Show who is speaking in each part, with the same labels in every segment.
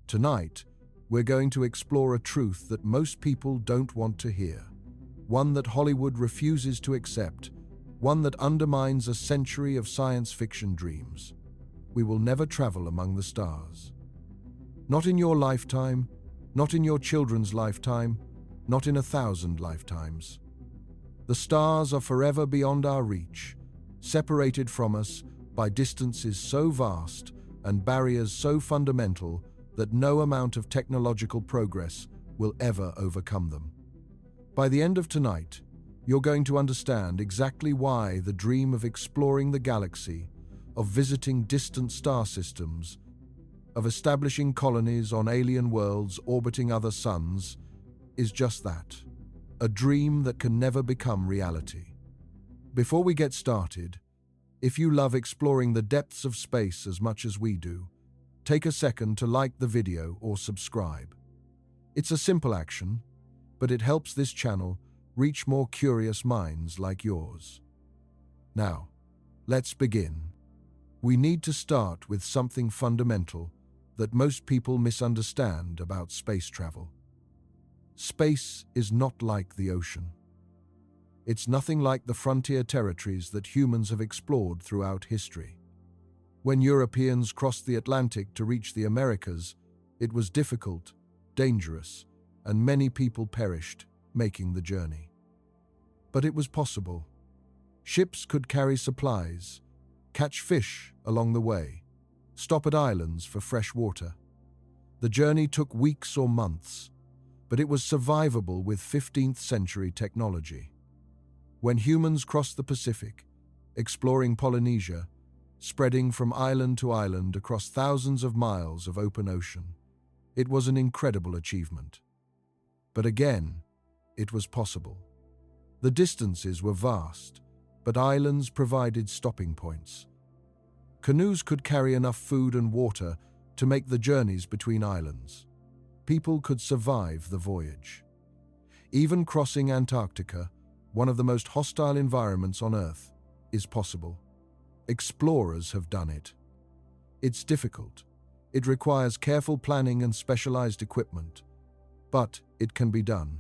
Speaker 1: Tonight, we're going to explore a truth that most people don't want to hear, one that Hollywood refuses to accept, one that undermines a century of science fiction dreams. We will never travel among the stars. Not in your lifetime, not in your children's lifetime, not in 1,000 lifetimes. The stars are forever beyond our reach, separated from us by distances so vast and barriers so fundamental that no amount of technological progress will ever overcome them. By the end of tonight, you're going to understand exactly why the dream of exploring the galaxy, of visiting distant star systems, of establishing colonies on alien worlds orbiting other suns, is just that, a dream that can never become reality. Before we get started, if you love exploring the depths of space as much as we do, take a second to like the video or subscribe. It's a simple action, but it helps this channel reach more curious minds like yours. Now, let's begin. We need to start with something fundamental that most people misunderstand about space travel. Space is not like the ocean. It's nothing like the frontier territories that humans have explored throughout history. When Europeans crossed the Atlantic to reach the Americas, it was difficult, dangerous, and many people perished making the journey. But it was possible. Ships could carry supplies, catch fish along the way, stop at islands for fresh water. The journey took weeks or months, but it was survivable with 15th century technology. When humans crossed the Pacific, exploring Polynesia, spreading from island to island across thousands of miles of open ocean, it was an incredible achievement. But again, it was possible. The distances were vast, but islands provided stopping points. Canoes could carry enough food and water to make the journeys between islands. People could survive the voyage. Even crossing Antarctica, one of the most hostile environments on Earth, is possible. Explorers have done it. It's difficult. It requires careful planning and specialized equipment, but it can be done.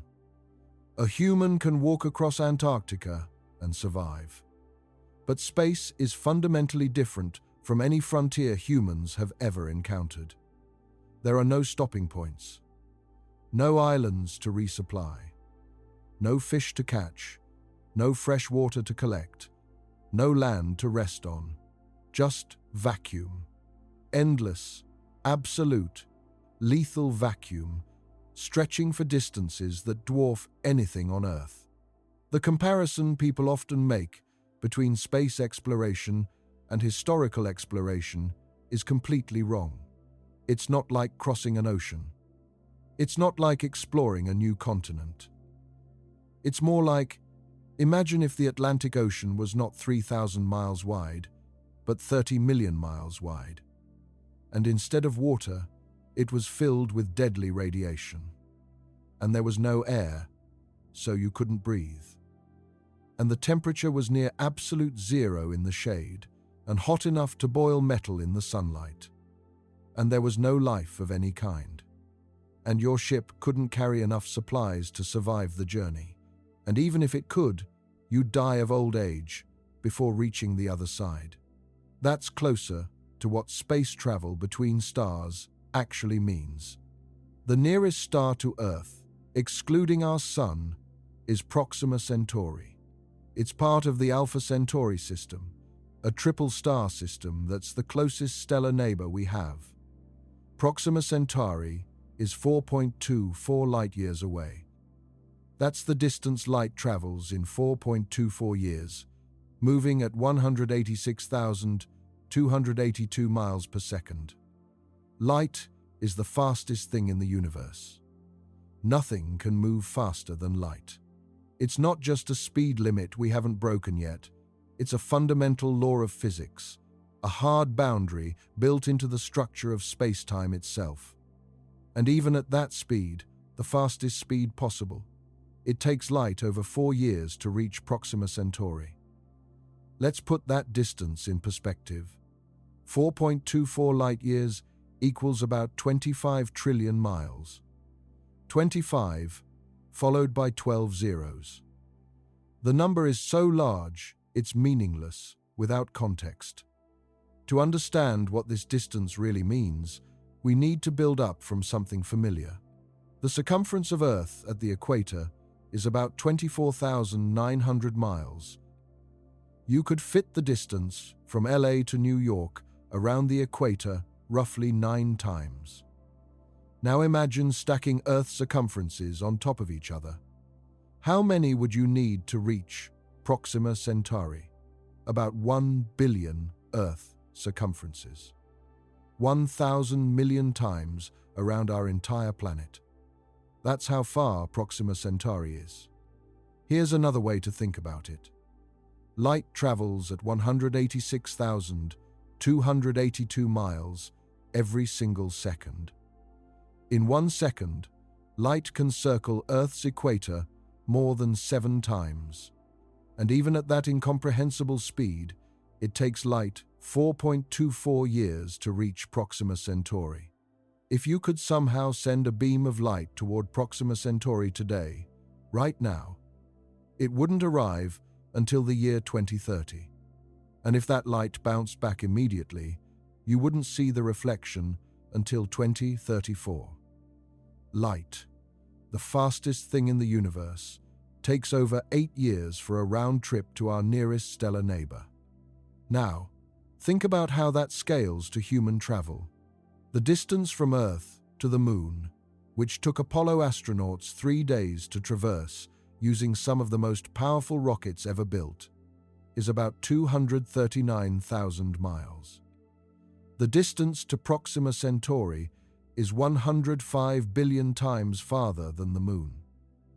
Speaker 1: A human can walk across Antarctica and survive. But space is fundamentally different from any frontier humans have ever encountered. There are no stopping points, no islands to resupply, no fish to catch, no fresh water to collect, no land to rest on, just vacuum. Endless, absolute, lethal vacuum, stretching for distances that dwarf anything on Earth. The comparison people often make between space exploration and historical exploration is completely wrong. It's not like crossing an ocean. It's not like exploring a new continent. It's more like, imagine if the Atlantic Ocean was not 3,000 miles wide, but 30 million miles wide. And instead of water, it was filled with deadly radiation. And there was no air, so you couldn't breathe. And the temperature was near absolute zero in the shade, and hot enough to boil metal in the sunlight. And there was no life of any kind. And your ship couldn't carry enough supplies to survive the journey. And even if it could, you'd die of old age before reaching the other side. That's closer to what space travel between stars actually means. The nearest star to Earth, excluding our Sun, is Proxima Centauri. It's part of the Alpha Centauri system, a triple star system that's the closest stellar neighbor we have. Proxima Centauri is 4.24 light-years away. That's the distance light travels in 4.24 years, moving at 186,282 miles per second. Light is the fastest thing in the universe. Nothing can move faster than light. It's not just a speed limit we haven't broken yet. It's a fundamental law of physics, a hard boundary built into the structure of space-time itself. And even at that speed, the fastest speed possible, it takes light over 4 years to reach Proxima Centauri. Let's put that distance in perspective. 4.24 light-years equals about 25 trillion miles. 25, followed by 12 zeros. The number is so large, it's meaningless, without context. To understand what this distance really means, we need to build up from something familiar. The circumference of Earth at the equator is about 24,900 miles. You could fit the distance from LA to New York around the equator roughly 9 times. Now imagine stacking Earth's circumferences on top of each other. How many would you need to reach Proxima Centauri? About 1 billion Earth circumferences. 1,000 million times around our entire planet. That's how far Proxima Centauri is. Here's another way to think about it. Light travels at 186,282 miles every single second. In 1 second, light can circle Earth's equator more than 7 times. And even at that incomprehensible speed, it takes light 4.24 years to reach Proxima Centauri. If you could somehow send a beam of light toward Proxima Centauri today, right now, it wouldn't arrive until the year 2030. And if that light bounced back immediately, you wouldn't see the reflection until 2034. Light, the fastest thing in the universe, takes over 8 years for a round trip to our nearest stellar neighbor. Now, think about how that scales to human travel. The distance from Earth to the Moon, which took Apollo astronauts 3 days to traverse using some of the most powerful rockets ever built, is about 239,000 miles. The distance to Proxima Centauri is 105 billion times farther than the Moon.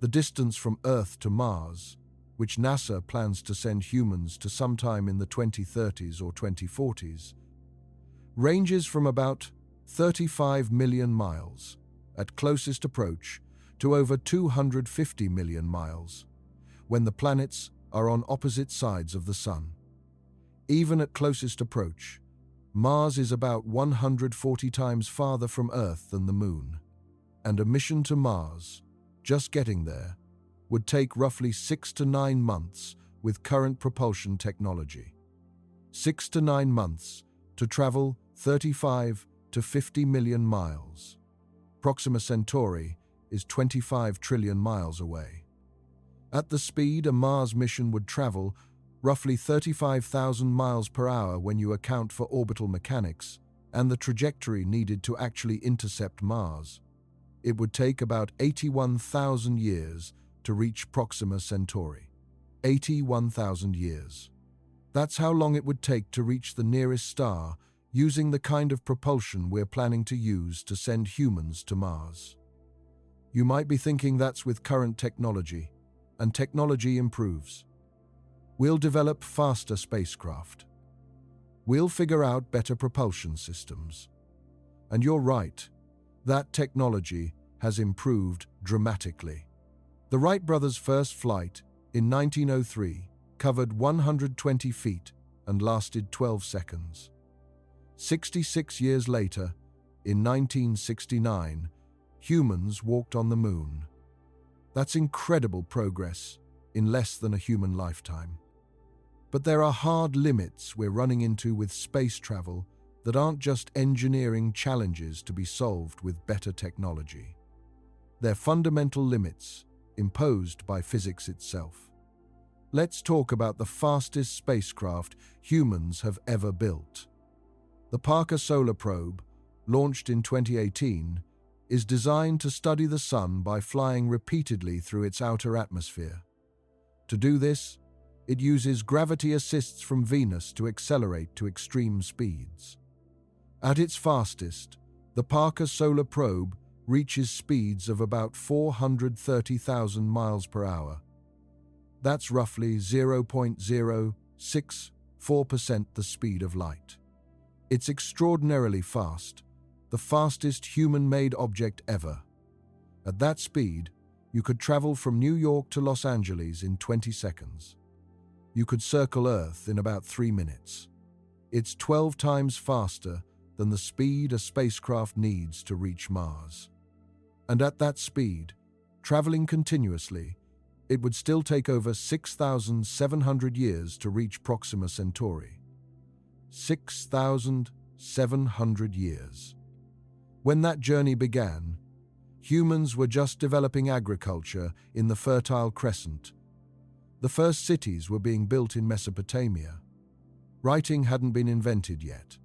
Speaker 1: The distance from Earth to Mars, which NASA plans to send humans to sometime in the 2030s or 2040s, ranges from about 35 million miles at closest approach to over 250 million miles when the planets are on opposite sides of the Sun. Even at closest approach, Mars is about 140 times farther from Earth than the Moon, and a mission to Mars, just getting there, would take roughly 6 to 9 months with current propulsion technology. 6 to 9 months to travel 35 to 50 million miles. Proxima Centauri is 25 trillion miles away. At the speed a Mars mission would travel, roughly 35,000 miles per hour when you account for orbital mechanics and the trajectory needed to actually intercept Mars, it would take about 81,000 years to reach Proxima Centauri. 81,000 years. That's how long it would take to reach the nearest star using the kind of propulsion we're planning to use to send humans to Mars. You might be thinking that's with current technology, and technology improves. We'll develop faster spacecraft. We'll figure out better propulsion systems. And you're right, that technology has improved dramatically. The Wright brothers' first flight in 1903 covered 120 feet and lasted 12 seconds. 66 years later, in 1969, humans walked on the Moon. That's incredible progress in less than a human lifetime. But there are hard limits we're running into with space travel that aren't just engineering challenges to be solved with better technology. They're fundamental limits imposed by physics itself. Let's talk about the fastest spacecraft humans have ever built. The Parker Solar Probe, launched in 2018, is designed to study the Sun by flying repeatedly through its outer atmosphere. To do this, it uses gravity assists from Venus to accelerate to extreme speeds. At its fastest, the Parker Solar Probe reaches speeds of about 430,000 miles per hour. That's roughly 0.064% the speed of light. It's extraordinarily fast, the fastest human-made object ever. At that speed, you could travel from New York to Los Angeles in 20 seconds. You could circle Earth in about 3 minutes. It's 12 times faster than the speed a spacecraft needs to reach Mars. And at that speed, traveling continuously, it would still take over 6,700 years to reach Proxima Centauri. 6,700 years. When that journey began, humans were just developing agriculture in the Fertile Crescent. The first cities were being built in Mesopotamia. Writing hadn't been invented yet.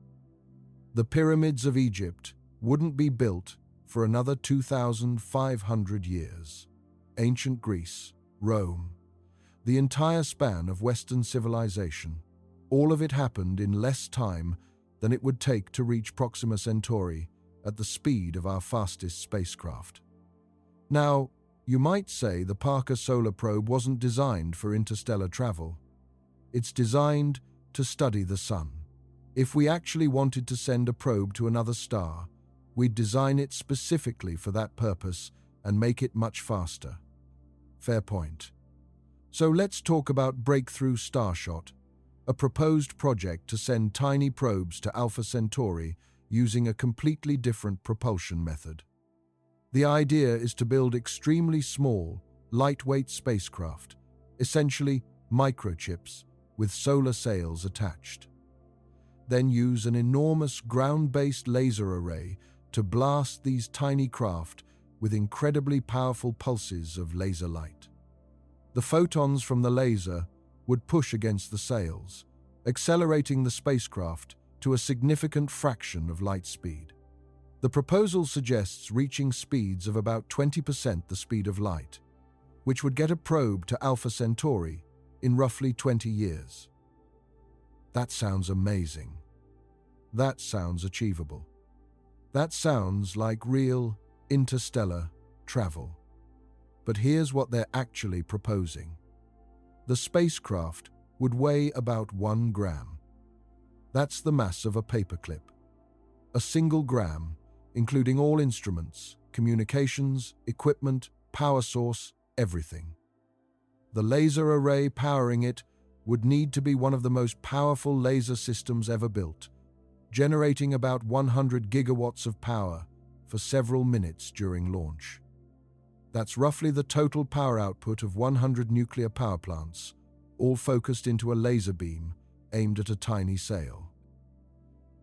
Speaker 1: The pyramids of Egypt wouldn't be built for another 2,500 years. Ancient Greece, Rome, the entire span of Western civilization, all of it happened in less time than it would take to reach Proxima Centauri at the speed of our fastest spacecraft. Now, you might say the Parker Solar Probe wasn't designed for interstellar travel. It's designed to study the Sun. If we actually wanted to send a probe to another star, we'd design it specifically for that purpose and make it much faster. Fair point. So let's talk about Breakthrough Starshot, a proposed project to send tiny probes to Alpha Centauri using a completely different propulsion method. The idea is to build extremely small, lightweight spacecraft, essentially microchips with solar sails attached. Then use an enormous ground-based laser array to blast these tiny craft with incredibly powerful pulses of laser light. The photons from the laser would push against the sails, accelerating the spacecraft to a significant fraction of light speed. The proposal suggests reaching speeds of about 20% the speed of light, which would get a probe to Alpha Centauri in roughly 20 years. That sounds amazing. That sounds achievable. That sounds like real interstellar travel. But here's what they're actually proposing. The spacecraft would weigh about 1 gram. That's the mass of a paperclip. A single gram, including all instruments, communications, equipment, power source, everything. The laser array powering it would need to be one of the most powerful laser systems ever built, generating about 100 gigawatts of power for several minutes during launch. That's roughly the total power output of 100 nuclear power plants, all focused into a laser beam aimed at a tiny sail.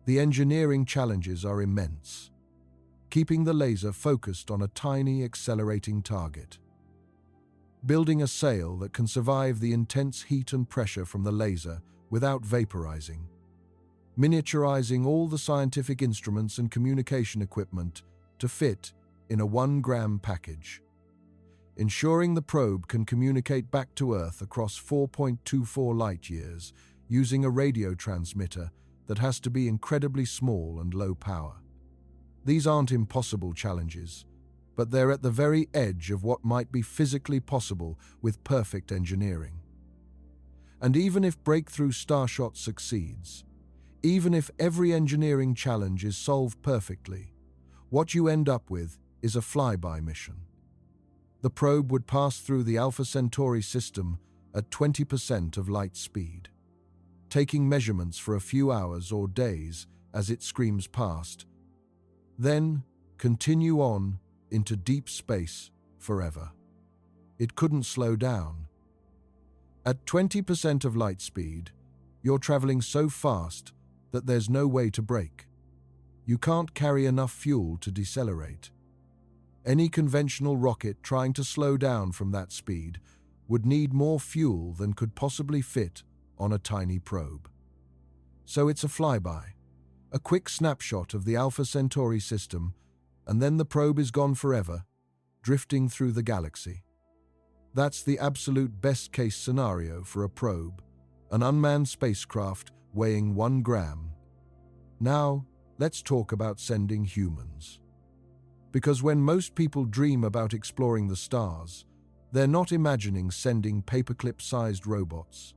Speaker 1: The engineering challenges are immense, keeping the laser focused on a tiny accelerating target. Building a sail that can survive the intense heat and pressure from the laser without vaporizing. Miniaturizing all the scientific instruments and communication equipment to fit in a 1 gram package. Ensuring the probe can communicate back to Earth across 4.24 light-years using a radio transmitter that has to be incredibly small and low power. These aren't impossible challenges, but they're at the very edge of what might be physically possible with perfect engineering. And even if Breakthrough Starshot succeeds, even if every engineering challenge is solved perfectly, what you end up with is a flyby mission. The probe would pass through the Alpha Centauri system at 20% of light speed, taking measurements for a few hours or days as it screams past, then continue on into deep space forever. It couldn't slow down. At 20% of light speed, you're traveling so fast that there's no way to brake. You can't carry enough fuel to decelerate. Any conventional rocket trying to slow down from that speed would need more fuel than could possibly fit on a tiny probe. So it's a flyby, a quick snapshot of the Alpha Centauri system, and then the probe is gone forever, drifting through the galaxy. That's the absolute best-case scenario for a probe, an unmanned spacecraft weighing 1 gram. Now, let's talk about sending humans. Because when most people dream about exploring the stars, they're not imagining sending paperclip-sized robots.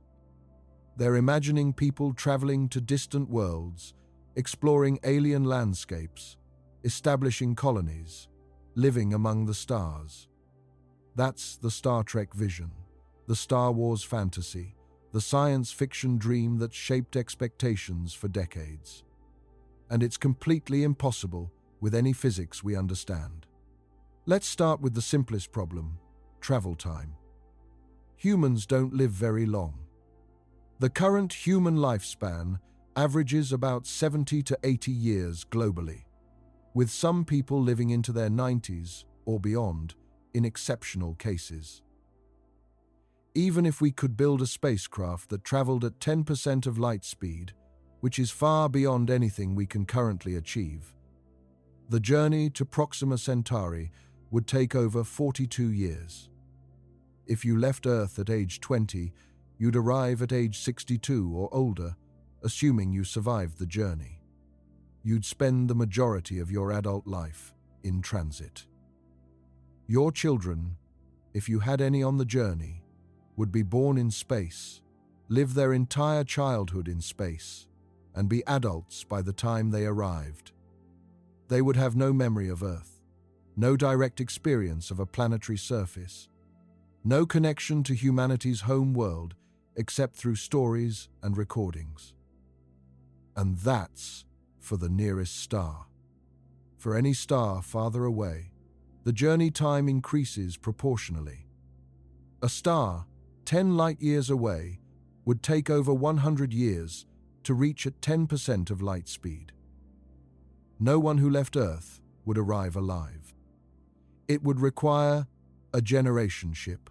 Speaker 1: They're imagining people traveling to distant worlds, exploring alien landscapes, establishing colonies, living among the stars. That's the Star Trek vision, the Star Wars fantasy, the science fiction dream that shaped expectations for decades. and it's completely impossible with any physics we understand. Let's start with the simplest problem: travel time. Humans don't live very long. The current human lifespan averages about 70 to 80 years globally, with some people living into their 90s or beyond in exceptional cases. Even if we could build a spacecraft that traveled at 10% of light speed, which is far beyond anything we can currently achieve, the journey to Proxima Centauri would take over 42 years. If you left Earth at age 20, you'd arrive at age 62 or older, assuming you survived the journey. You'd spend the majority of your adult life in transit. Your children, if you had any on the journey, would be born in space, live their entire childhood in space, and be adults by the time they arrived. They would have no memory of Earth, no direct experience of a planetary surface, no connection to humanity's home world except through stories and recordings. And that's for the nearest star. For any star farther away, the journey time increases proportionally. A star 10 light-years away would take over 100 years to reach at 10% of light speed. No one who left Earth would arrive alive. It would require a generation ship,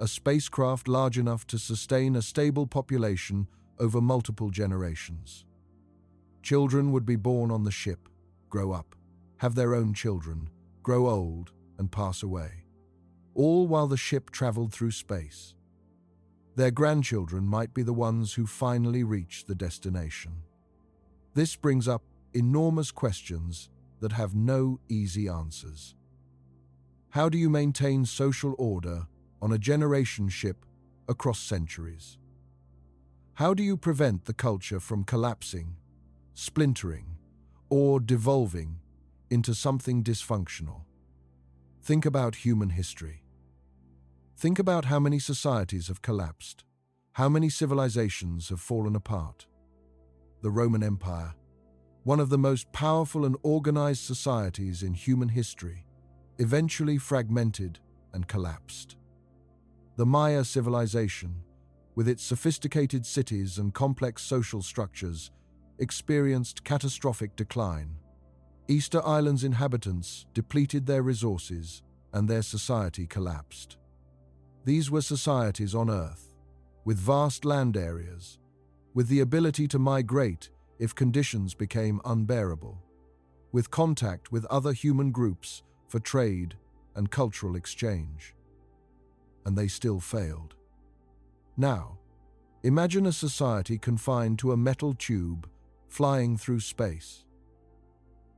Speaker 1: a spacecraft large enough to sustain a stable population over multiple generations. Children would be born on the ship, grow up, have their own children, grow old, and pass away, all while the ship traveled through space. Their grandchildren might be the ones who finally reach the destination. This brings up enormous questions that have no easy answers. How do you maintain social order on a generation ship across centuries? How do you prevent the culture from collapsing, splintering, or devolving into something dysfunctional? Think about human history. Think about how many societies have collapsed, how many civilizations have fallen apart. The Roman Empire, one of the most powerful and organized societies in human history, eventually fragmented and collapsed. The Maya civilization, with its sophisticated cities and complex social structures, experienced catastrophic decline. Easter Island's inhabitants depleted their resources and their society collapsed. These were societies on Earth, with vast land areas, with the ability to migrate if conditions became unbearable, with contact with other human groups for trade and cultural exchange. And they still failed. Now, imagine a society confined to a metal tube flying through space.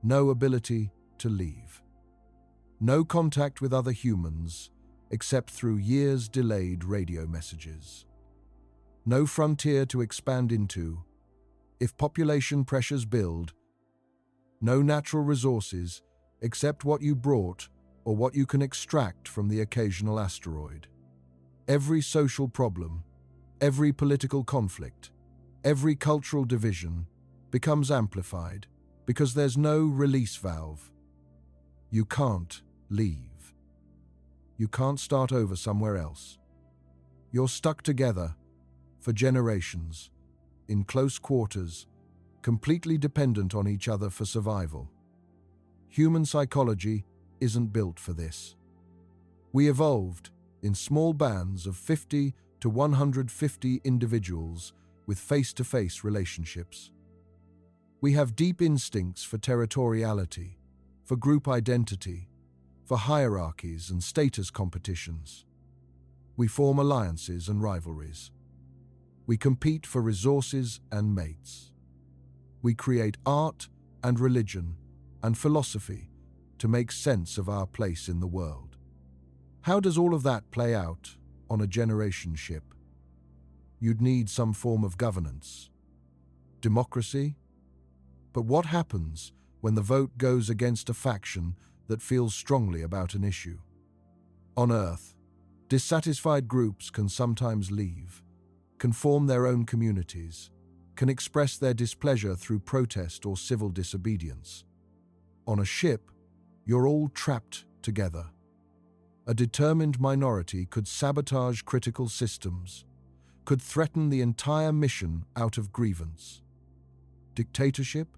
Speaker 1: No ability to leave. No contact with other humans except through years-delayed radio messages. No frontier to expand into if population pressures build. No natural resources except what you brought or what you can extract from the occasional asteroid. Every social problem, every political conflict, every cultural division becomes amplified because there's no release valve. You can't leave. You can't start over somewhere else. You're stuck together for generations, in close quarters, completely dependent on each other for survival. Human psychology isn't built for this. We evolved in small bands of 50 to 150 individuals with face-to-face relationships. We have deep instincts for territoriality, for group identity, for hierarchies and status competitions. We form alliances and rivalries. We compete for resources and mates. We create art and religion and philosophy to make sense of our place in the world. How does all of that play out on a generation ship? You'd need some form of governance. Democracy? But what happens when the vote goes against a faction that feels strongly about an issue? On Earth, dissatisfied groups can sometimes leave, can form their own communities, can express their displeasure through protest or civil disobedience. On a ship, you're all trapped together. A determined minority could sabotage critical systems, could threaten the entire mission out of grievance. Dictatorship?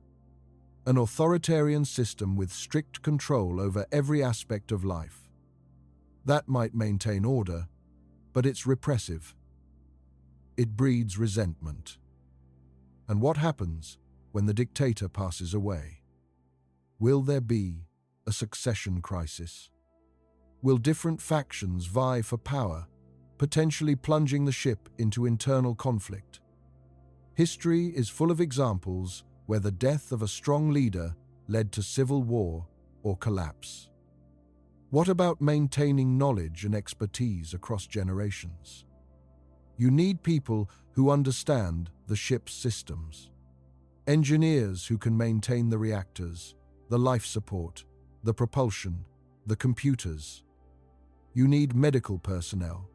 Speaker 1: An authoritarian system with strict control over every aspect of life. That might maintain order, but it's repressive. It breeds resentment. And what happens when the dictator passes away? Will there be a succession crisis? Will different factions vie for power, potentially plunging the ship into internal conflict? History is full of examples where the death of a strong leader led to civil war or collapse. What about maintaining knowledge and expertise across generations? You need people who understand the ship's systems. Engineers who can maintain the reactors, the life support, the propulsion, the computers. You need medical personnel,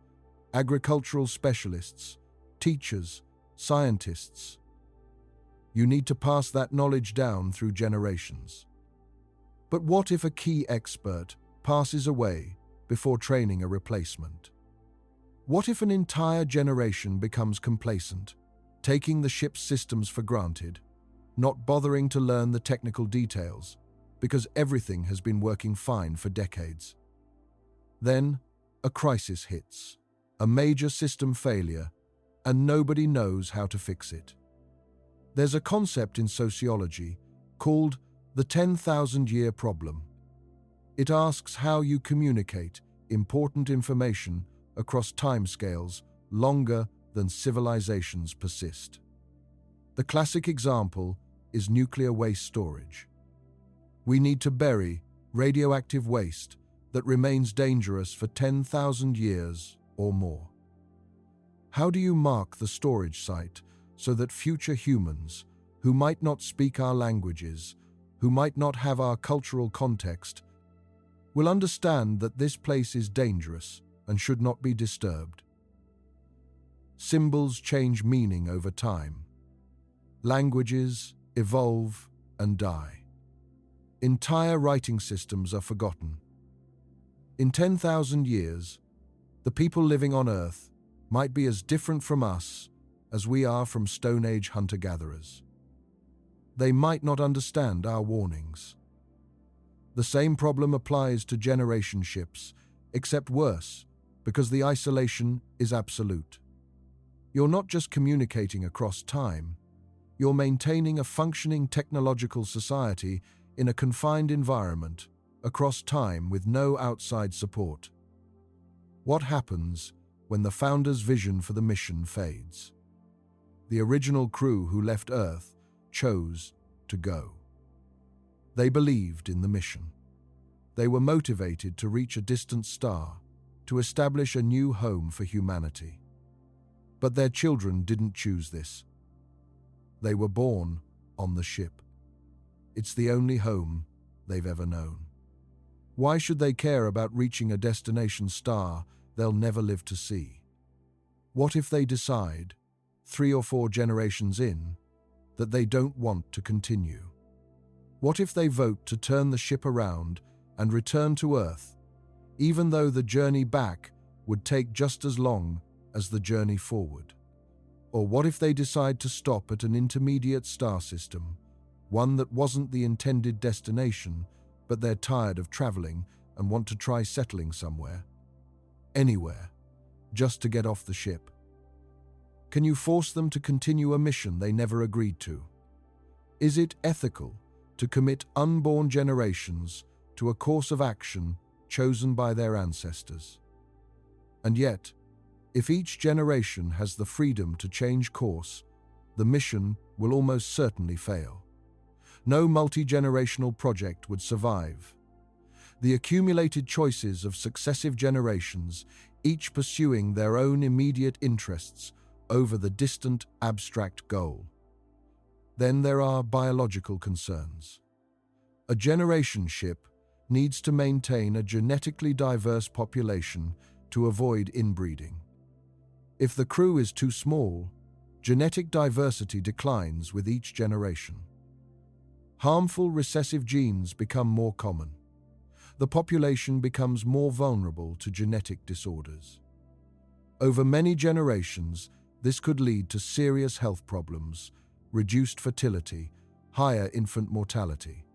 Speaker 1: agricultural specialists, teachers, scientists. You need to pass that knowledge down through generations. But what if a key expert passes away before training a replacement? What if an entire generation becomes complacent, taking the ship's systems for granted, not bothering to learn the technical details, because everything has been working fine for decades? Then, a crisis hits, a major system failure, and nobody knows how to fix it. There's a concept in sociology called the 10,000-year problem. It asks how you communicate important information across timescales longer than civilizations persist. The classic example is nuclear waste storage. We need to bury radioactive waste that remains dangerous for 10,000 years or more. How do you mark the storage site so that future humans, who might not speak our languages, who might not have our cultural context, will understand that this place is dangerous and should not be disturbed? Symbols change meaning over time. Languages evolve and die. Entire writing systems are forgotten. In 10,000 years, the people living on Earth might be as different from us as we are from Stone Age hunter-gatherers. They might not understand our warnings. The same problem applies to generation ships, except worse, because the isolation is absolute. You're not just communicating across time, you're maintaining a functioning technological society in a confined environment, across time with no outside support. What happens when the founder's vision for the mission fades? The original crew who left Earth chose to go. They believed in the mission. They were motivated to reach a distant star, to establish a new home for humanity. But their children didn't choose this. They were born on the ship. It's the only home they've ever known. Why should they care about reaching a destination star they'll never live to see? What if they decide, 3 or 4 generations in, that they don't want to continue? What if they vote to turn the ship around and return to Earth, even though the journey back would take just as long as the journey forward? Or what if they decide to stop at an intermediate star system, one that wasn't the intended destination, but they're tired of traveling and want to try settling somewhere? Anywhere, just to get off the ship. Can you force them to continue a mission they never agreed to? Is it ethical to commit unborn generations to a course of action chosen by their ancestors? And yet, if each generation has the freedom to change course, the mission will almost certainly fail. No multi-generational project would survive. The accumulated choices of successive generations, each pursuing their own immediate interests over the distant, abstract goal. Then there are biological concerns. A generation ship needs to maintain a genetically diverse population to avoid inbreeding. If the crew is too small, genetic diversity declines with each generation. Harmful recessive genes become more common. The population becomes more vulnerable to genetic disorders. Over many generations, this could lead to serious health problems, reduced fertility, higher infant mortality.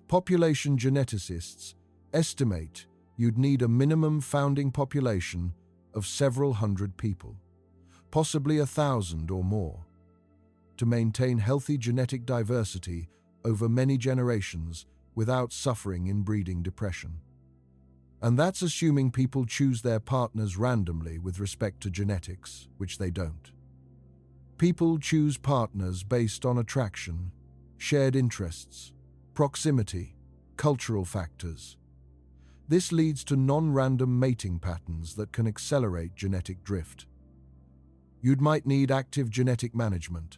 Speaker 1: Population geneticists estimate you'd need a minimum founding population of several hundred people, possibly 1,000 or more, to maintain healthy genetic diversity over many generations without suffering inbreeding depression. And that's assuming people choose their partners randomly with respect to genetics, which they don't. People choose partners based on attraction, shared interests, proximity, cultural factors. This leads to non-random mating patterns that can accelerate genetic drift. You might need active genetic management,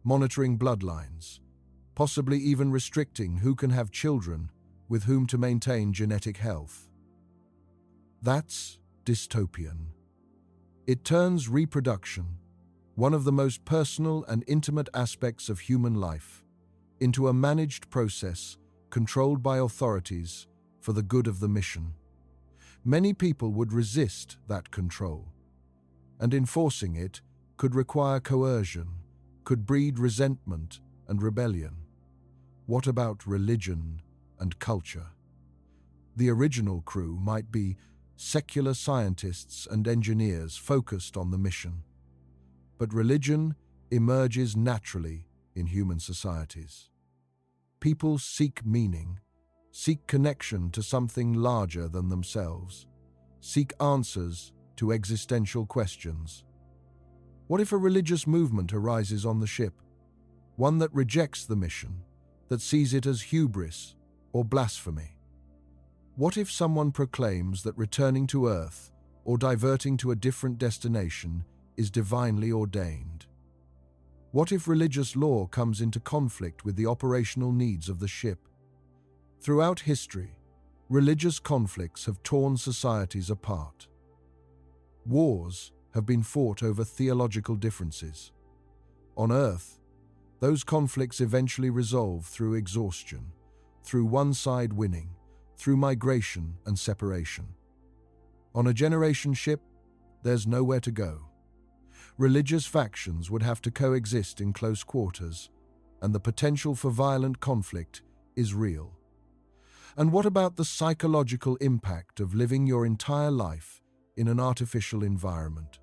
Speaker 1: monitoring bloodlines, possibly even restricting who can have children with whom to maintain genetic health. That's dystopian. It turns reproduction, one of the most personal and intimate aspects of human life, into a managed process controlled by authorities for the good of the mission. Many people would resist that control, and enforcing it could require coercion, could breed resentment and rebellion. What about religion and culture? The original crew might be secular scientists and engineers focused on the mission. But religion emerges naturally in human societies. People seek meaning, seek connection to something larger than themselves, seek answers to existential questions. What if a religious movement arises on the ship, one that rejects the mission, that sees it as hubris or blasphemy? What if someone proclaims that returning to Earth or diverting to a different destination is divinely ordained? What if religious law comes into conflict with the operational needs of the ship? Throughout history, religious conflicts have torn societies apart. Wars have been fought over theological differences. On Earth, those conflicts eventually resolve through exhaustion, through one side winning, through migration and separation. On a generation ship, there's nowhere to go. Religious factions would have to coexist in close quarters, and the potential for violent conflict is real. And what about the psychological impact of living your entire life in an artificial environment?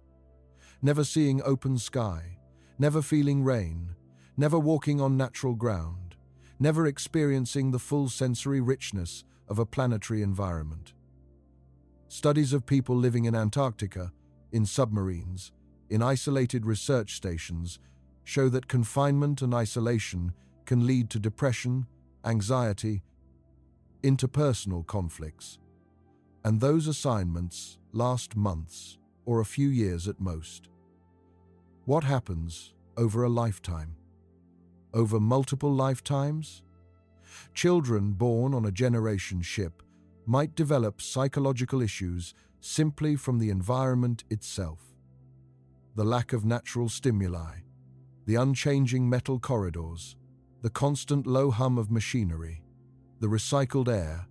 Speaker 1: Never seeing open sky, never feeling rain, never walking on natural ground, never experiencing the full sensory richness of a planetary environment. Studies of people living in Antarctica, in submarines, in isolated research stations show that confinement and isolation can lead to depression, anxiety, interpersonal conflicts, and those assignments last months or a few years at most. What happens over a lifetime? Over multiple lifetimes? Children born on a generation ship might develop psychological issues simply from the environment itself. The lack of natural stimuli, the unchanging metal corridors, the constant low hum of machinery, the recycled air.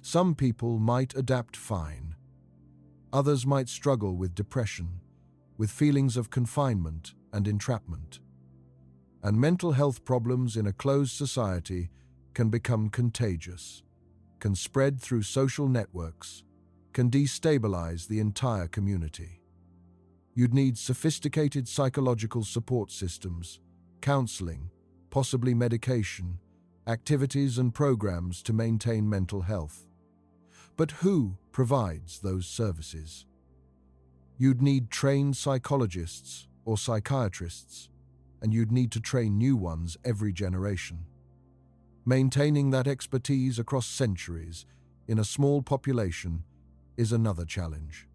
Speaker 1: Some people might adapt fine. Others might struggle with depression, with feelings of confinement and entrapment. And mental health problems in a closed society can become contagious, can spread through social networks, can destabilize the entire community. You'd need sophisticated psychological support systems, counseling, possibly medication, activities and programs to maintain mental health. But who provides those services? You'd need trained psychologists or psychiatrists, and you'd need to train new ones every generation. Maintaining that expertise across centuries in a small population is another challenge.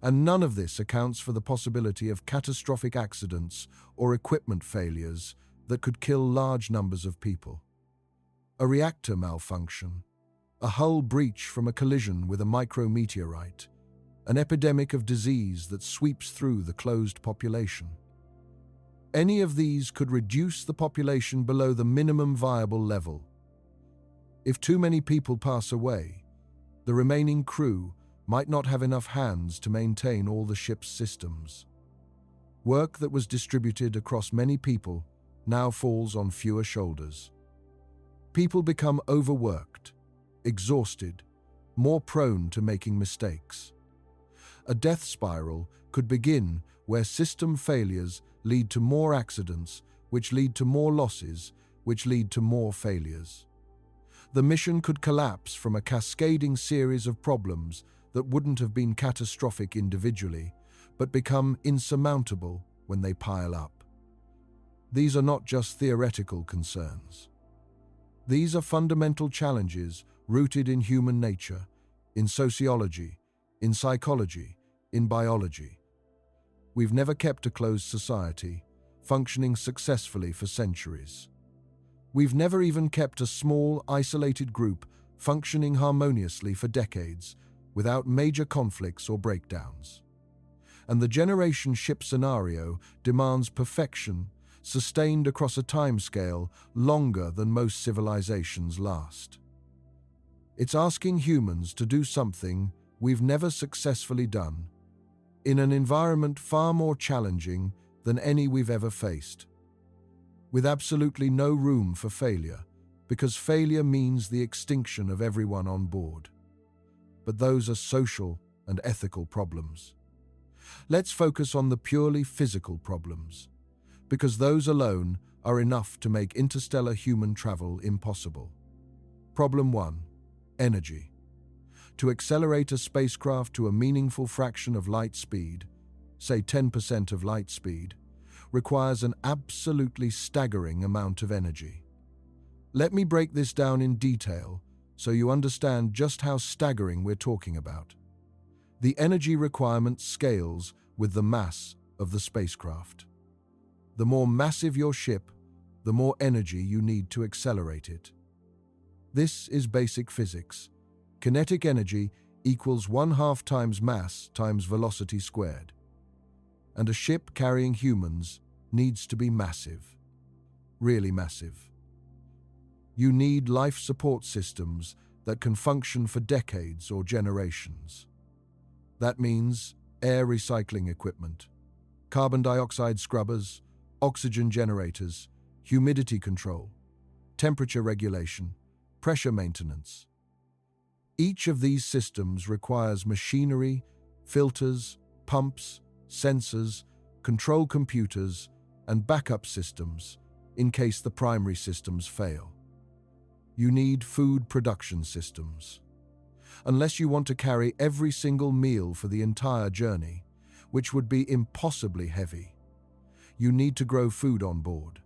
Speaker 1: And none of this accounts for the possibility of catastrophic accidents or equipment failures that could kill large numbers of people. A reactor malfunction, a hull breach from a collision with a micrometeorite, an epidemic of disease that sweeps through the closed population. Any of these could reduce the population below the minimum viable level. If too many people pass away, the remaining crew might not have enough hands to maintain all the ship's systems. Work that was distributed across many people now falls on fewer shoulders. People become overworked, exhausted, more prone to making mistakes. A death spiral could begin where system failures lead to more accidents, which lead to more losses, which lead to more failures. The mission could collapse from a cascading series of problems that wouldn't have been catastrophic individually, but become insurmountable when they pile up. These are not just theoretical concerns. These are fundamental challenges rooted in human nature, in sociology, in psychology, in biology. We've never kept a closed society, functioning successfully for centuries. We've never even kept a small, isolated group functioning harmoniously for decades, without major conflicts or breakdowns. And the generation ship scenario demands perfection, sustained across a timescale longer than most civilizations last. It's asking humans to do something we've never successfully done, in an environment far more challenging than any we've ever faced, with absolutely no room for failure, because failure means the extinction of everyone on board. But those are social and ethical problems. Let's focus on the purely physical problems, because those alone are enough to make interstellar human travel impossible. Problem 1. Energy. To accelerate a spacecraft to a meaningful fraction of light speed, say 10% of light speed, requires an absolutely staggering amount of energy. Let me break this down in detail so you understand just how staggering we're talking about. The energy requirement scales with the mass of the spacecraft. The more massive your ship, the more energy you need to accelerate it. This is basic physics. Kinetic energy equals 1/2 times mass times velocity squared. And a ship carrying humans needs to be massive. Really massive. You need life support systems that can function for decades or generations. That means air recycling equipment, carbon dioxide scrubbers, oxygen generators, humidity control, temperature regulation, pressure maintenance. Each of these systems requires machinery, filters, pumps, sensors, control computers, and backup systems in case the primary systems fail. You need food production systems. Unless you want to carry every single meal for the entire journey, which would be impossibly heavy, you need to grow food on board.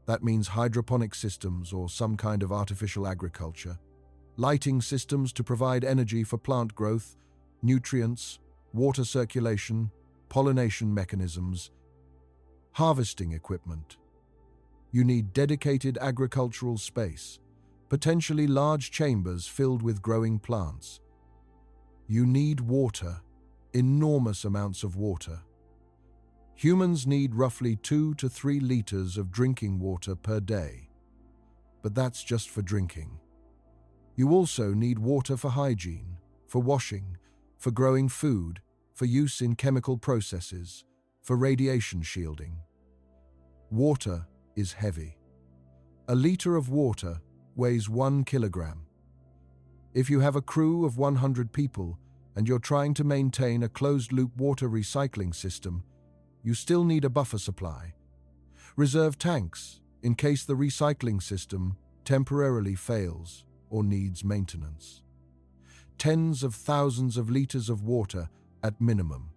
Speaker 1: That means hydroponic systems or some kind of artificial agriculture, lighting systems to provide energy for plant growth, nutrients, water circulation, pollination mechanisms, harvesting equipment. You need dedicated agricultural space, potentially large chambers filled with growing plants. You need water, enormous amounts of water. Humans need roughly 2 to 3 liters of drinking water per day, but that's just for drinking. You also need water for hygiene, for washing, for growing food, for use in chemical processes, for radiation shielding. Water is heavy. A liter of water weighs 1 kilogram. If you have a crew of 100 people and you're trying to maintain a closed-loop water recycling system, you still need a buffer supply. Reserve tanks in case the recycling system temporarily fails or needs maintenance. Tens of thousands of liters of water at minimum.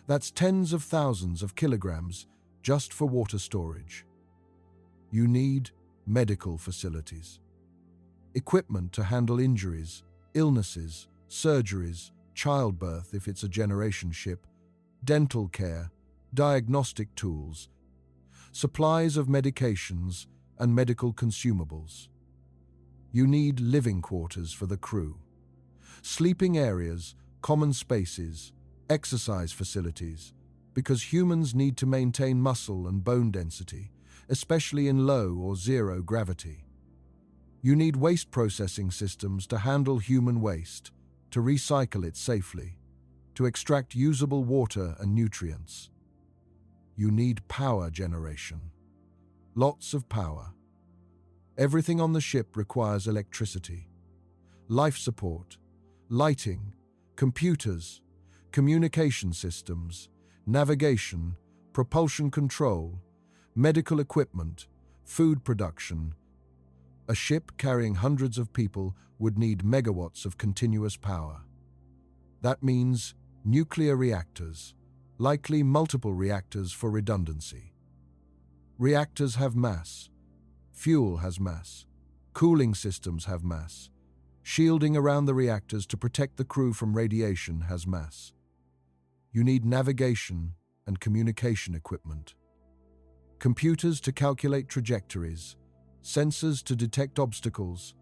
Speaker 1: That's tens of thousands of kilograms just for water storage. You need medical facilities. Equipment to handle injuries, illnesses, surgeries, childbirth if it's a generation ship, dental care, diagnostic tools, supplies of medications and medical consumables. You need living quarters for the crew, sleeping areas, common spaces, exercise facilities, because humans need to maintain muscle and bone density, especially in low or zero gravity. You need waste processing systems to handle human waste, to recycle it safely, to extract usable water and nutrients. You need power generation. Lots of power. Everything on the ship requires electricity. Life support, lighting, computers, communication systems, navigation, propulsion control, medical equipment, food production. A ship carrying hundreds of people would need megawatts of continuous power. That means nuclear reactors, likely multiple reactors for redundancy. Reactors have mass. Fuel has mass. Cooling systems have mass. Shielding around the reactors to protect the crew from radiation has mass. You need navigation and communication equipment. Computers to calculate trajectories, sensors to detect obstacles,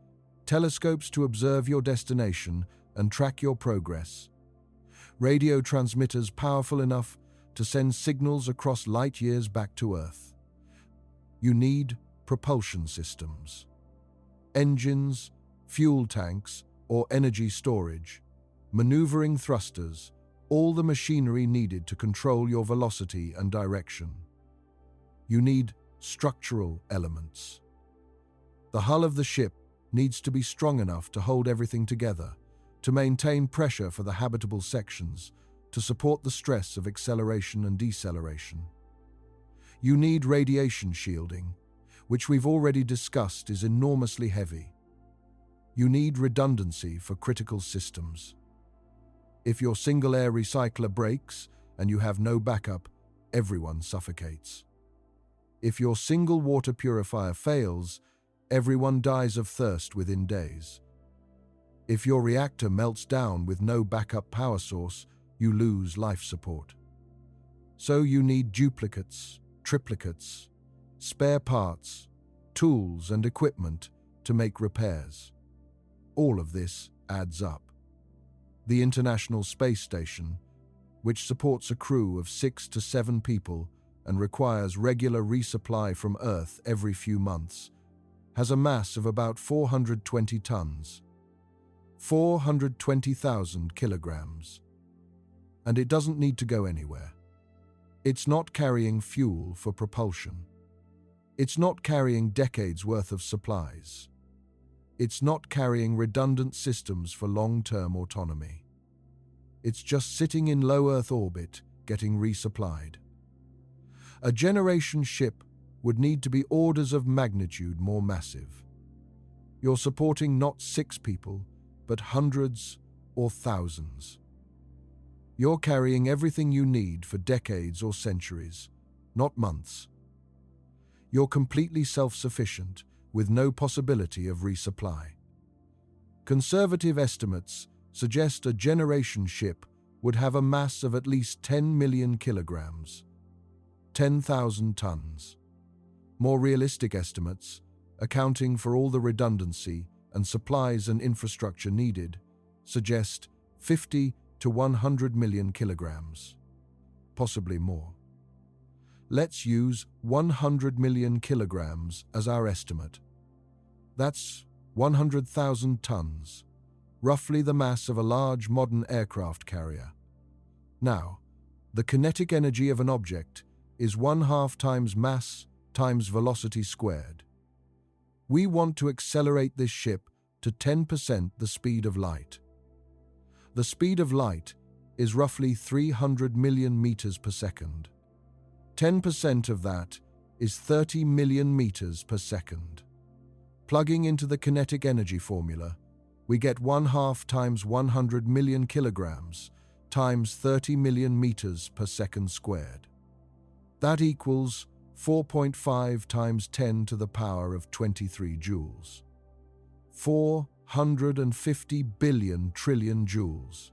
Speaker 1: telescopes to observe your destination and track your progress. Radio transmitters powerful enough to send signals across light years back to Earth. You need propulsion systems. Engines, fuel tanks, or energy storage, maneuvering thrusters, all the machinery needed to control your velocity and direction. You need structural elements. The hull of the ship needs to be strong enough to hold everything together, to maintain pressure for the habitable sections, to support the stress of acceleration and deceleration. You need radiation shielding, which we've already discussed is enormously heavy. You need redundancy for critical systems. If your single air recycler breaks and you have no backup, everyone suffocates. If your single water purifier fails, everyone dies of thirst within days. If your reactor melts down with no backup power source, you lose life support. So you need duplicates, triplicates, spare parts, tools and equipment to make repairs. All of this adds up. The International Space Station, which supports a crew of 6 to 7 people and requires regular resupply from Earth every few months, has a mass of about 420 tons, 420,000 kilograms. And it doesn't need to go anywhere. It's not carrying fuel for propulsion. It's not carrying decades worth of supplies. It's not carrying redundant systems for long-term autonomy. It's just sitting in low Earth orbit, getting resupplied. A generation ship would need to be orders of magnitude more massive. You're supporting not 6 people, but hundreds or thousands. You're carrying everything you need for decades or centuries, not months. You're completely self-sufficient, with no possibility of resupply. Conservative estimates suggest a generation ship would have a mass of at least 10 million kilograms, 10,000 tons. More realistic estimates, accounting for all the redundancy and supplies and infrastructure needed, suggest 50 to 100 million kilograms, possibly more. Let's use 100 million kilograms as our estimate. That's 100,000 tons, roughly the mass of a large modern aircraft carrier. Now, the kinetic energy of an object is 1/2 times mass times velocity squared. We want to accelerate this ship to 10% the speed of light. The speed of light is roughly 300 million meters per second. 10% of that is 30 million meters per second. Plugging into the kinetic energy formula, we get 1/2 times 100 million kilograms times 30 million meters per second squared. That equals 4.5 times 10 to the power of 23 joules. 450 billion trillion joules.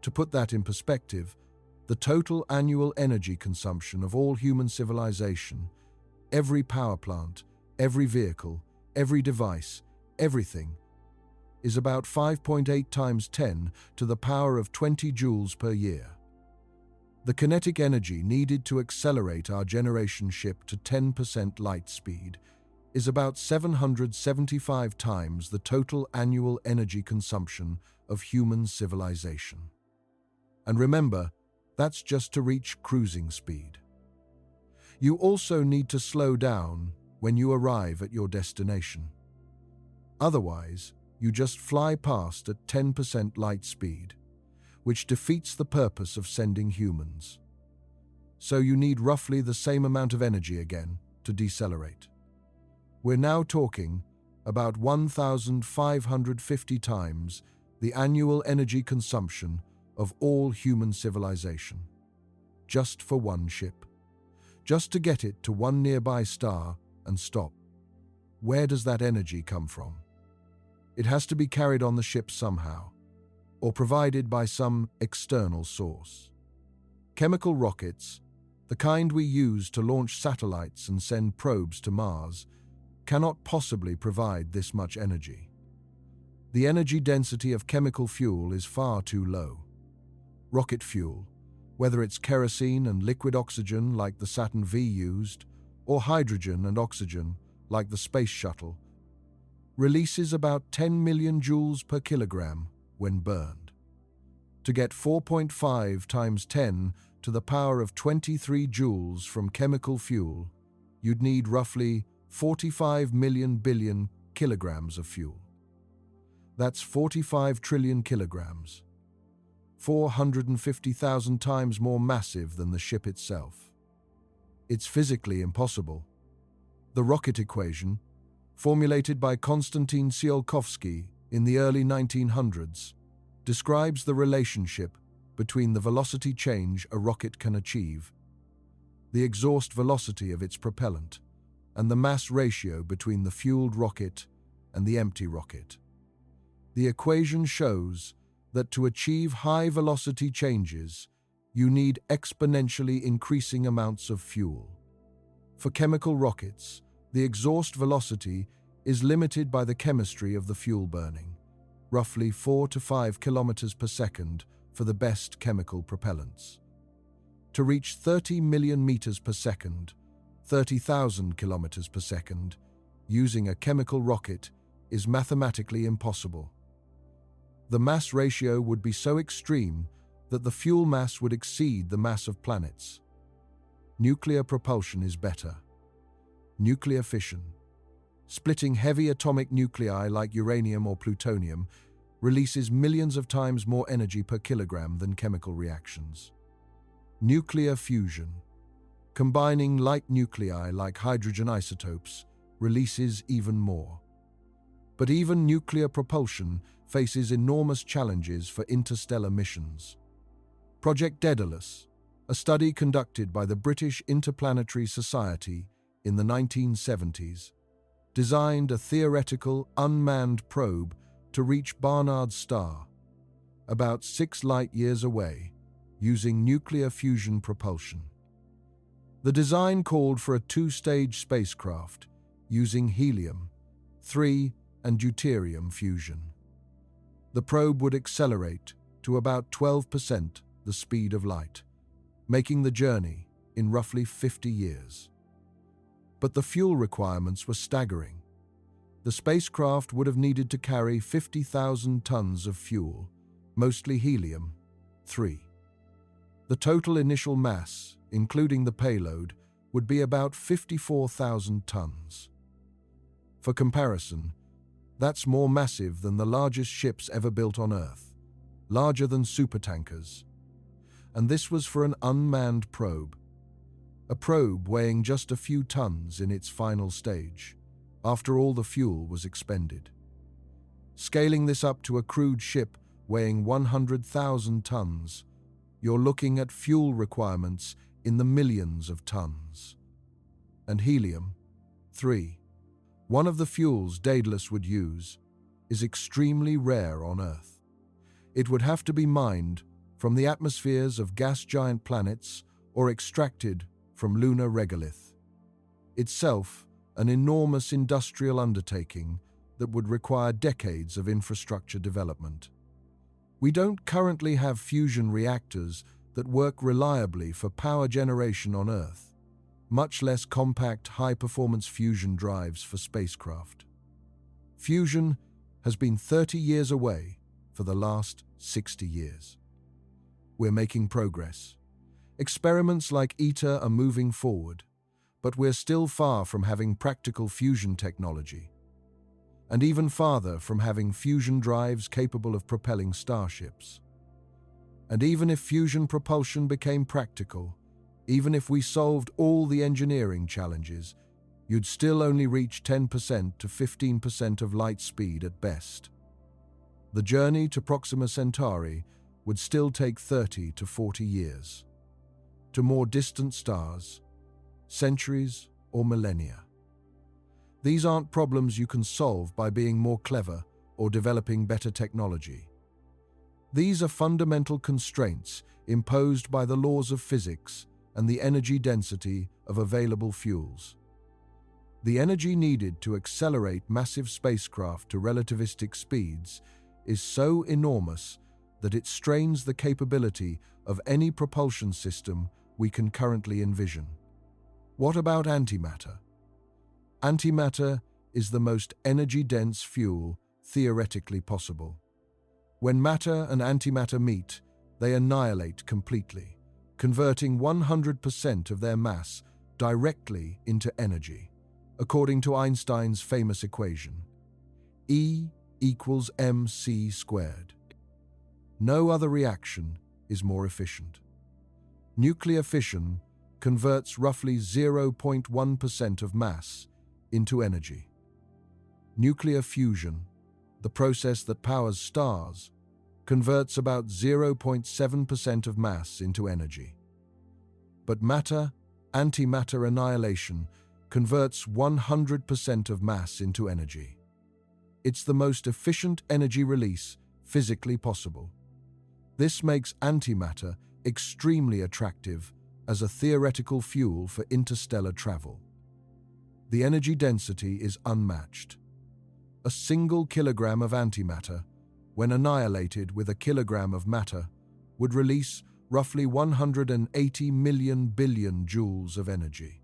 Speaker 1: To put that in perspective, the total annual energy consumption of all human civilization, every power plant, every vehicle, every device, everything, is about 5.8 times 10 to the power of 20 joules per year. The kinetic energy needed to accelerate our generation ship to 10% light speed is about 775 times the total annual energy consumption of human civilization. And remember, that's just to reach cruising speed. You also need to slow down when you arrive at your destination. Otherwise, you just fly past at 10% light speed, which defeats the purpose of sending humans. So you need roughly the same amount of energy again to decelerate. We're now talking about 1,550 times the annual energy consumption of all human civilization, just for one ship, just to get it to one nearby star and stop. Where does that energy come from? It has to be carried on the ship somehow, or provided by some external source. Chemical rockets, the kind we use to launch satellites and send probes to Mars, cannot possibly provide this much energy. The energy density of chemical fuel is far too low. Rocket fuel, whether it's kerosene and liquid oxygen like the Saturn V used, or hydrogen and oxygen like the Space Shuttle, releases about 10 million joules per kilogram when burned. To get 4.5 times 10 to the power of 23 joules from chemical fuel, you'd need roughly 45 million billion kilograms of fuel. That's 45 trillion kilograms, 450,000 times more massive than the ship itself. It's physically impossible. The rocket equation, formulated by Konstantin Tsiolkovsky in the early 1900s, describes the relationship between the velocity change a rocket can achieve, the exhaust velocity of its propellant, and the mass ratio between the fueled rocket and the empty rocket. The equation shows that to achieve high velocity changes, you need exponentially increasing amounts of fuel. For chemical rockets, the exhaust velocity is limited by the chemistry of the fuel burning, roughly 4 to 5 kilometers per second for the best chemical propellants. To reach 30 million meters per second, 30,000 kilometers per second, using a chemical rocket is mathematically impossible. The mass ratio would be so extreme that the fuel mass would exceed the mass of planets. Nuclear propulsion is better. Nuclear fission, splitting heavy atomic nuclei like uranium or plutonium, releases millions of times more energy per kilogram than chemical reactions. Nuclear fusion, combining light nuclei like hydrogen isotopes, releases even more. But even nuclear propulsion faces enormous challenges for interstellar missions. Project Daedalus, a study conducted by the British Interplanetary Society in the 1970s, designed a theoretical unmanned probe to reach Barnard's star, about 6 light-years away, using nuclear fusion propulsion. The design called for a 2-stage spacecraft using helium-3 and deuterium fusion. The probe would accelerate to about 12% the speed of light, making the journey in roughly 50 years. But the fuel requirements were staggering. The spacecraft would have needed to carry 50,000 tons of fuel, mostly helium-3. The total initial mass, including the payload, would be about 54,000 tons. For comparison, that's more massive than the largest ships ever built on Earth, larger than supertankers. And this was for an unmanned probe. A probe weighing just a few tons in its final stage, after all the fuel was expended. Scaling this up to a crewed ship weighing 100,000 tons, you're looking at fuel requirements in the millions of tons. And helium-3, one of the fuels Daedalus would use, is extremely rare on Earth. It would have to be mined from the atmospheres of gas giant planets or extracted from lunar regolith. Itself, an enormous industrial undertaking that would require decades of infrastructure development. We don't currently have fusion reactors that work reliably for power generation on Earth, much less compact, high-performance fusion drives for spacecraft. Fusion has been 30 years away for the last 60 years. We're making progress. Experiments like ITER are moving forward, but we're still far from having practical fusion technology, and even farther from having fusion drives capable of propelling starships. And even if fusion propulsion became practical, even if we solved all the engineering challenges, you'd still only reach 10% to 15% of light speed at best. The journey to Proxima Centauri would still take 30 to 40 years. To more distant stars, centuries or millennia. These aren't problems you can solve by being more clever or developing better technology. These are fundamental constraints imposed by the laws of physics and the energy density of available fuels. The energy needed to accelerate massive spacecraft to relativistic speeds is so enormous that it strains the capability of any propulsion system we can currently envision. What about antimatter? Antimatter is the most energy-dense fuel theoretically possible. When matter and antimatter meet, they annihilate completely, converting 100% of their mass directly into energy, according to Einstein's famous equation, E equals mc squared. No other reaction is more efficient. Nuclear fission converts roughly 0.1% of mass into energy. Nuclear fusion, the process that powers stars, converts about 0.7% of mass into energy. But antimatter annihilation converts 100% of mass into energy. It's the most efficient energy release physically possible. This makes antimatter extremely attractive as a theoretical fuel for interstellar travel. The energy density is unmatched. A single kilogram of antimatter, when annihilated with a kilogram of matter, would release roughly 180 million billion joules of energy.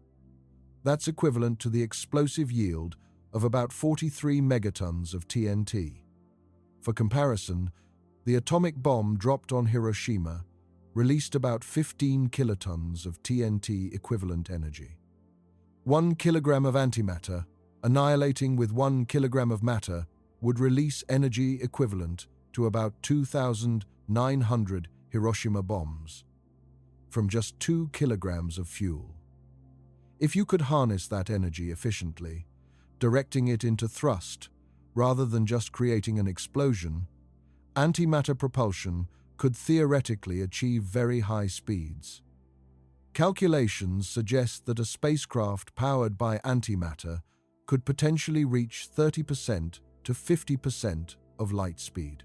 Speaker 1: That's equivalent to the explosive yield of about 43 megatons of TNT. For comparison, the atomic bomb dropped on Hiroshima released about 15 kilotons of TNT equivalent energy. 1 kilogram of antimatter, annihilating with 1 kilogram of matter, would release energy equivalent to about 2,900 Hiroshima bombs from just 2 kilograms of fuel. If you could harness that energy efficiently, directing it into thrust rather than just creating an explosion, antimatter propulsion could theoretically achieve very high speeds. Calculations suggest that a spacecraft powered by antimatter could potentially reach 30% to 50% of light speed.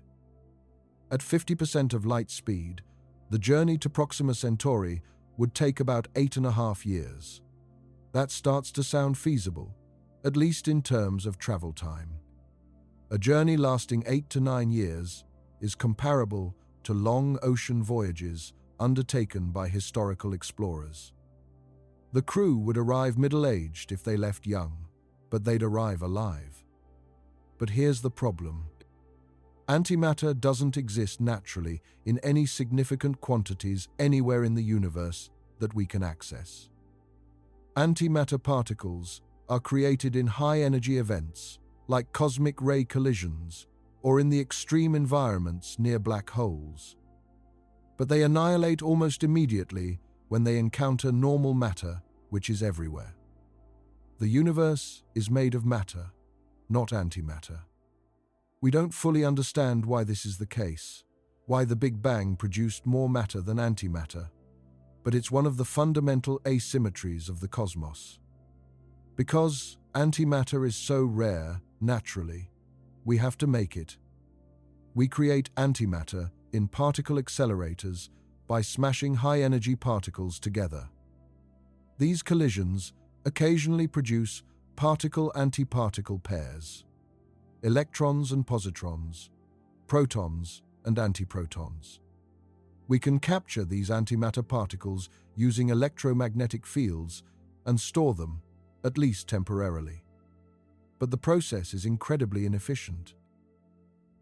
Speaker 1: At 50% of light speed, the journey to Proxima Centauri would take about 8.5 years. That starts to sound feasible, at least in terms of travel time. A journey lasting 8 to 9 years is comparable to long ocean voyages undertaken by historical explorers. The crew would arrive middle-aged if they left young, but they'd arrive alive. But here's the problem. Antimatter doesn't exist naturally in any significant quantities anywhere in the universe that we can access. Antimatter particles are created in high-energy events, like cosmic ray collisions, or in the extreme environments near black holes. But they annihilate almost immediately when they encounter normal matter, which is everywhere. The universe is made of matter, not antimatter. We don't fully understand why this is the case, why the Big Bang produced more matter than antimatter, but it's one of the fundamental asymmetries of the cosmos. Because antimatter is so rare, naturally, we have to make it. We create antimatter in particle accelerators by smashing high-energy particles together. These collisions occasionally produce particle-antiparticle pairs, electrons and positrons, protons and antiprotons. We can capture these antimatter particles using electromagnetic fields and store them, at least temporarily. But the process is incredibly inefficient.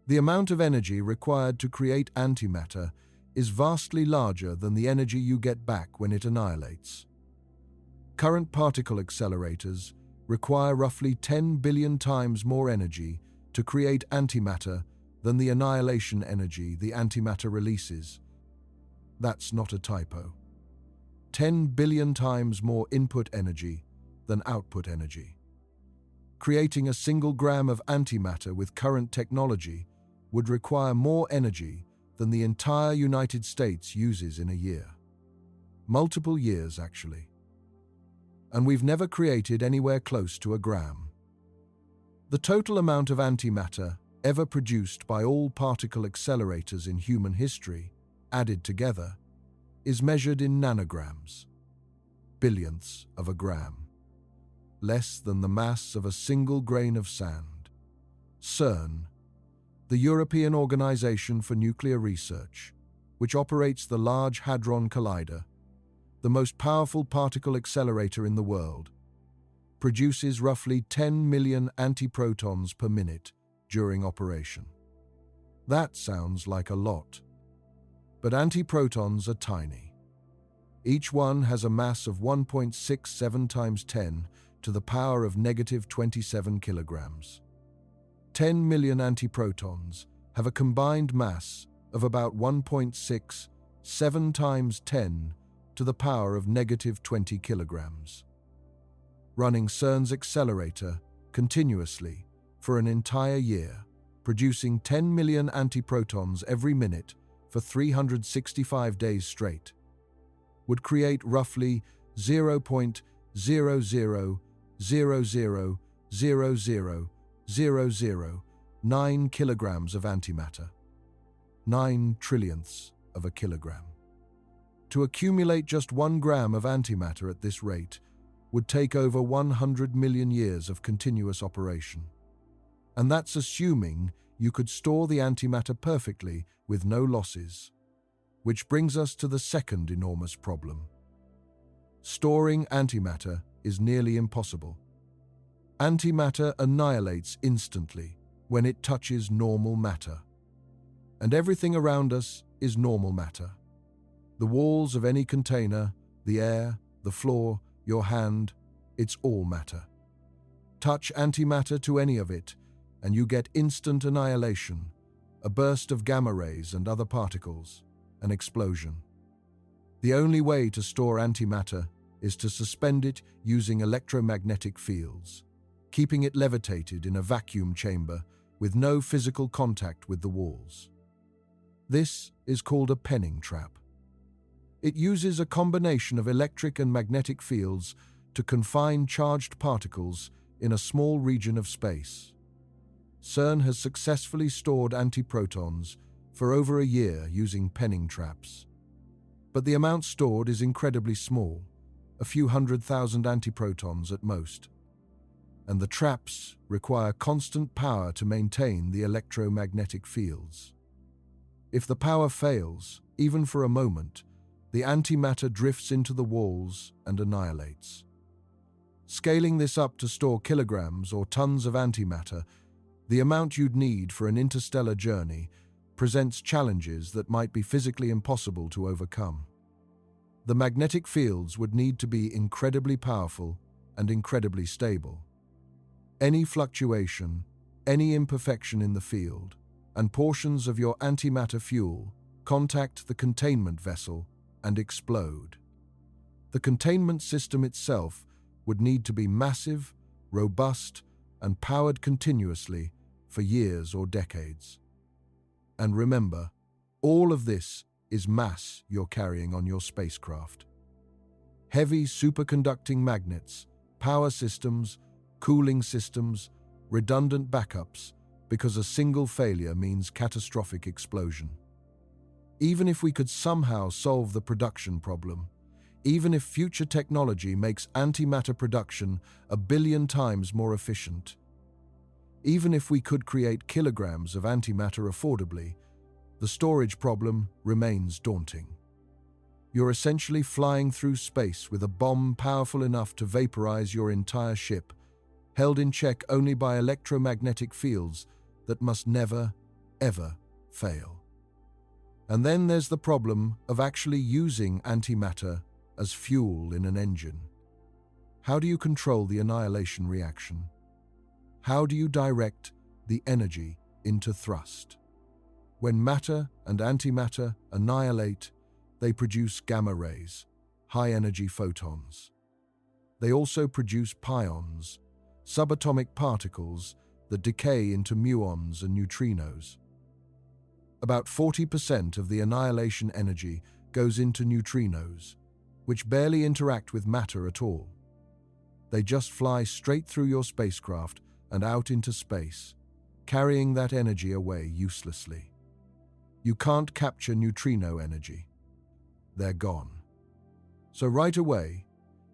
Speaker 1: The amount of energy required to create antimatter is vastly larger than the energy you get back when it annihilates. Current particle accelerators require roughly 10 billion times more energy to create antimatter than the annihilation energy the antimatter releases. That's not a typo. 10 billion times more input energy than output energy. Creating a single gram of antimatter with current technology would require more energy than the entire United States uses in a year. Multiple years, actually. And we've never created anywhere close to a gram. The total amount of antimatter ever produced by all particle accelerators in human history, added together, is measured in nanograms, billionths of a gram, less than the mass of a single grain of sand. CERN, the European Organization for Nuclear Research, which operates the Large Hadron Collider, the most powerful particle accelerator in the world, produces roughly 10 million antiprotons per minute during operation. That sounds like a lot. But antiprotons are tiny. Each one has a mass of 1.67 times 10 to the power of negative 27 kilograms. 10 million antiprotons have a combined mass of about 1.67 times 10 to the power of negative 20 kilograms. Running CERN's accelerator continuously for an entire year, producing 10 million antiprotons every minute for 365 days straight, would create roughly 0.000000009 kilograms of antimatter, 9 trillionths of a kilogram. To accumulate just 1 gram of antimatter at this rate would take over 100 million years of continuous operation. And that's assuming you could store the antimatter perfectly with no losses. Which brings us to the second enormous problem. Storing antimatter is nearly impossible. Antimatter annihilates instantly when it touches normal matter. And everything around us is normal matter. The walls of any container, the air, the floor, your hand, it's all matter. Touch antimatter to any of it, and you get instant annihilation, a burst of gamma rays and other particles, an explosion. The only way to store antimatter is to suspend it using electromagnetic fields, keeping it levitated in a vacuum chamber with no physical contact with the walls. This is called a penning trap. It uses a combination of electric and magnetic fields to confine charged particles in a small region of space. CERN has successfully stored antiprotons for over a year using penning traps. But the amount stored is incredibly small, a few 100,000 antiprotons at most. And the traps require constant power to maintain the electromagnetic fields. If the power fails, even for a moment, the antimatter drifts into the walls and annihilates. Scaling this up to store kilograms or tons of antimatter, the amount you'd need for an interstellar journey, presents challenges that might be physically impossible to overcome. The magnetic fields would need to be incredibly powerful and incredibly stable. Any fluctuation, any imperfection in the field, and portions of your antimatter fuel contact the containment vessel and explode. The containment system itself would need to be massive, robust, and powered continuously for years or decades. And remember, all of this is mass you're carrying on your spacecraft. Heavy superconducting magnets, power systems, cooling systems, redundant backups, because a single failure means catastrophic explosion. Even if we could somehow solve the production problem, even if future technology makes antimatter production 1 billion times more efficient, even if we could create kilograms of antimatter affordably, the storage problem remains daunting. You're essentially flying through space with a bomb powerful enough to vaporize your entire ship, held in check only by electromagnetic fields that must never, ever fail. And then there's the problem of actually using antimatter as fuel in an engine. How do you control the annihilation reaction? How do you direct the energy into thrust? When matter and antimatter annihilate, they produce gamma rays, high-energy photons. They also produce pions, subatomic particles that decay into muons and neutrinos. About 40% of the annihilation energy goes into neutrinos, which barely interact with matter at all. They just fly straight through your spacecraft and out into space, carrying that energy away uselessly. You can't capture neutrino energy. They're gone. So right away,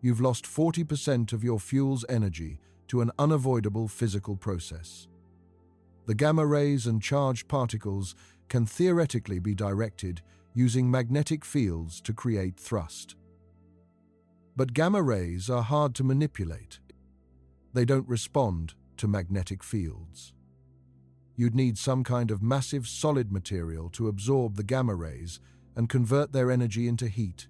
Speaker 1: you've lost 40% of your fuel's energy to an unavoidable physical process. The gamma rays and charged particles can theoretically be directed using magnetic fields to create thrust. But gamma rays are hard to manipulate. They don't respond to magnetic fields. You'd need some kind of massive solid material to absorb the gamma rays and convert their energy into heat,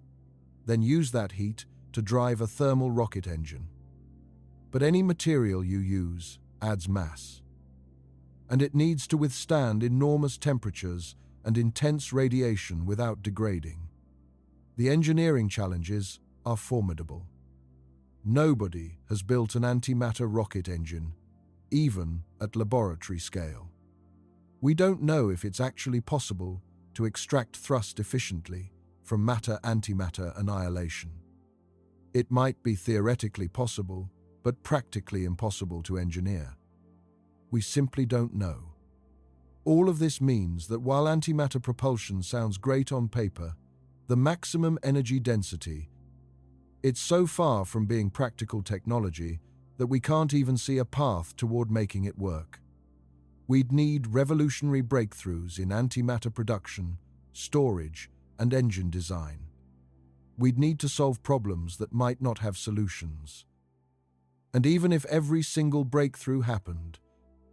Speaker 1: then use that heat to drive a thermal rocket engine. But any material you use adds mass, and it needs to withstand enormous temperatures and intense radiation without degrading. The engineering challenges are formidable. Nobody has built an antimatter rocket engine, even at laboratory scale. We don't know if it's actually possible to extract thrust efficiently from matter-antimatter annihilation. It might be theoretically possible, but practically impossible to engineer. We simply don't know. All of this means that while antimatter propulsion sounds great on paper, the maximum energy density, it's so far from being practical technology that we can't even see a path toward making it work. We'd need revolutionary breakthroughs in antimatter production, storage, and engine design. We'd need to solve problems that might not have solutions. And even if every single breakthrough happened,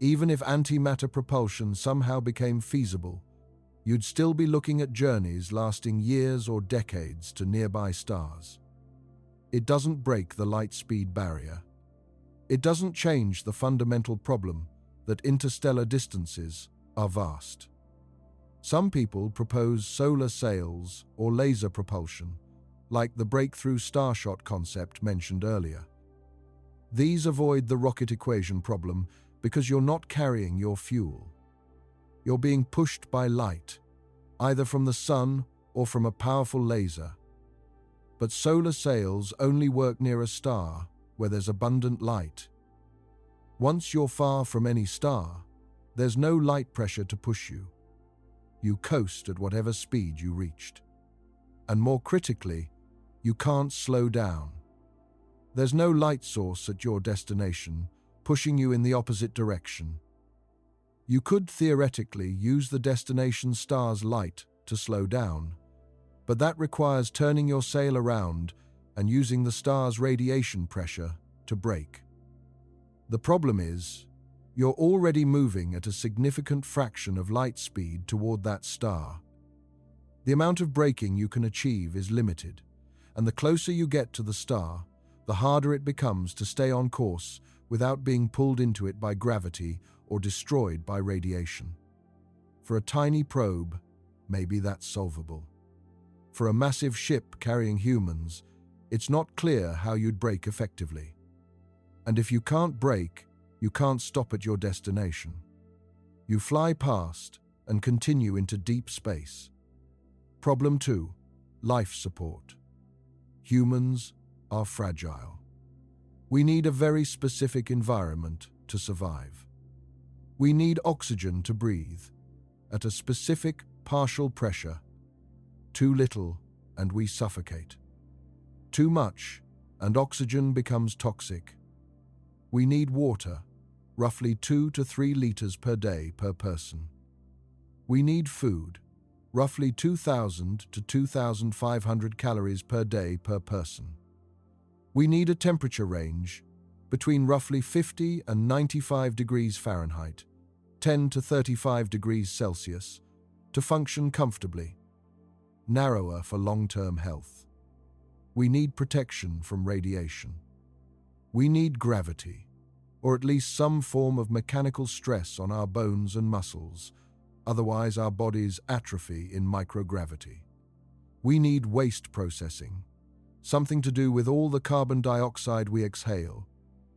Speaker 1: even if antimatter propulsion somehow became feasible, you'd still be looking at journeys lasting years or decades to nearby stars. It doesn't break the light speed barrier. It doesn't change the fundamental problem that interstellar distances are vast. Some people propose solar sails or laser propulsion, like the breakthrough Starshot concept mentioned earlier. These avoid the rocket equation problem because you're not carrying your fuel. You're being pushed by light, either from the sun or from a powerful laser. But solar sails only work near a star where there's abundant light. Once you're far from any star, there's no light pressure to push you. You coast at whatever speed you reached. And more critically, you can't slow down. There's no light source at your destination, pushing you in the opposite direction. You could theoretically use the destination star's light to slow down, but that requires turning your sail around and using the star's radiation pressure to brake. The problem is, you're already moving at a significant fraction of light speed toward that star. The amount of braking you can achieve is limited, and the closer you get to the star, the harder it becomes to stay on course without being pulled into it by gravity or destroyed by radiation. For a tiny probe, maybe that's solvable. For a massive ship carrying humans, it's not clear how you'd brake effectively. And if you can't brake, you can't stop at your destination. You fly past and continue into deep space. Problem 2. Life support. Humans are fragile. We need a very specific environment to survive. We need oxygen to breathe, at a specific partial pressure. Too little, and we suffocate. Too much, and oxygen becomes toxic. We need water, roughly 2 to 3 liters per day per person. We need food, roughly 2,000 to 2,500 calories per day per person. We need a temperature range between roughly 50 and 95 degrees Fahrenheit, 10 to 35 degrees Celsius, to function comfortably, narrower for long-term health. We need protection from radiation. We need gravity, or at least some form of mechanical stress on our bones and muscles, otherwise our bodies atrophy in microgravity. We need waste processing, something to do with all the carbon dioxide we exhale,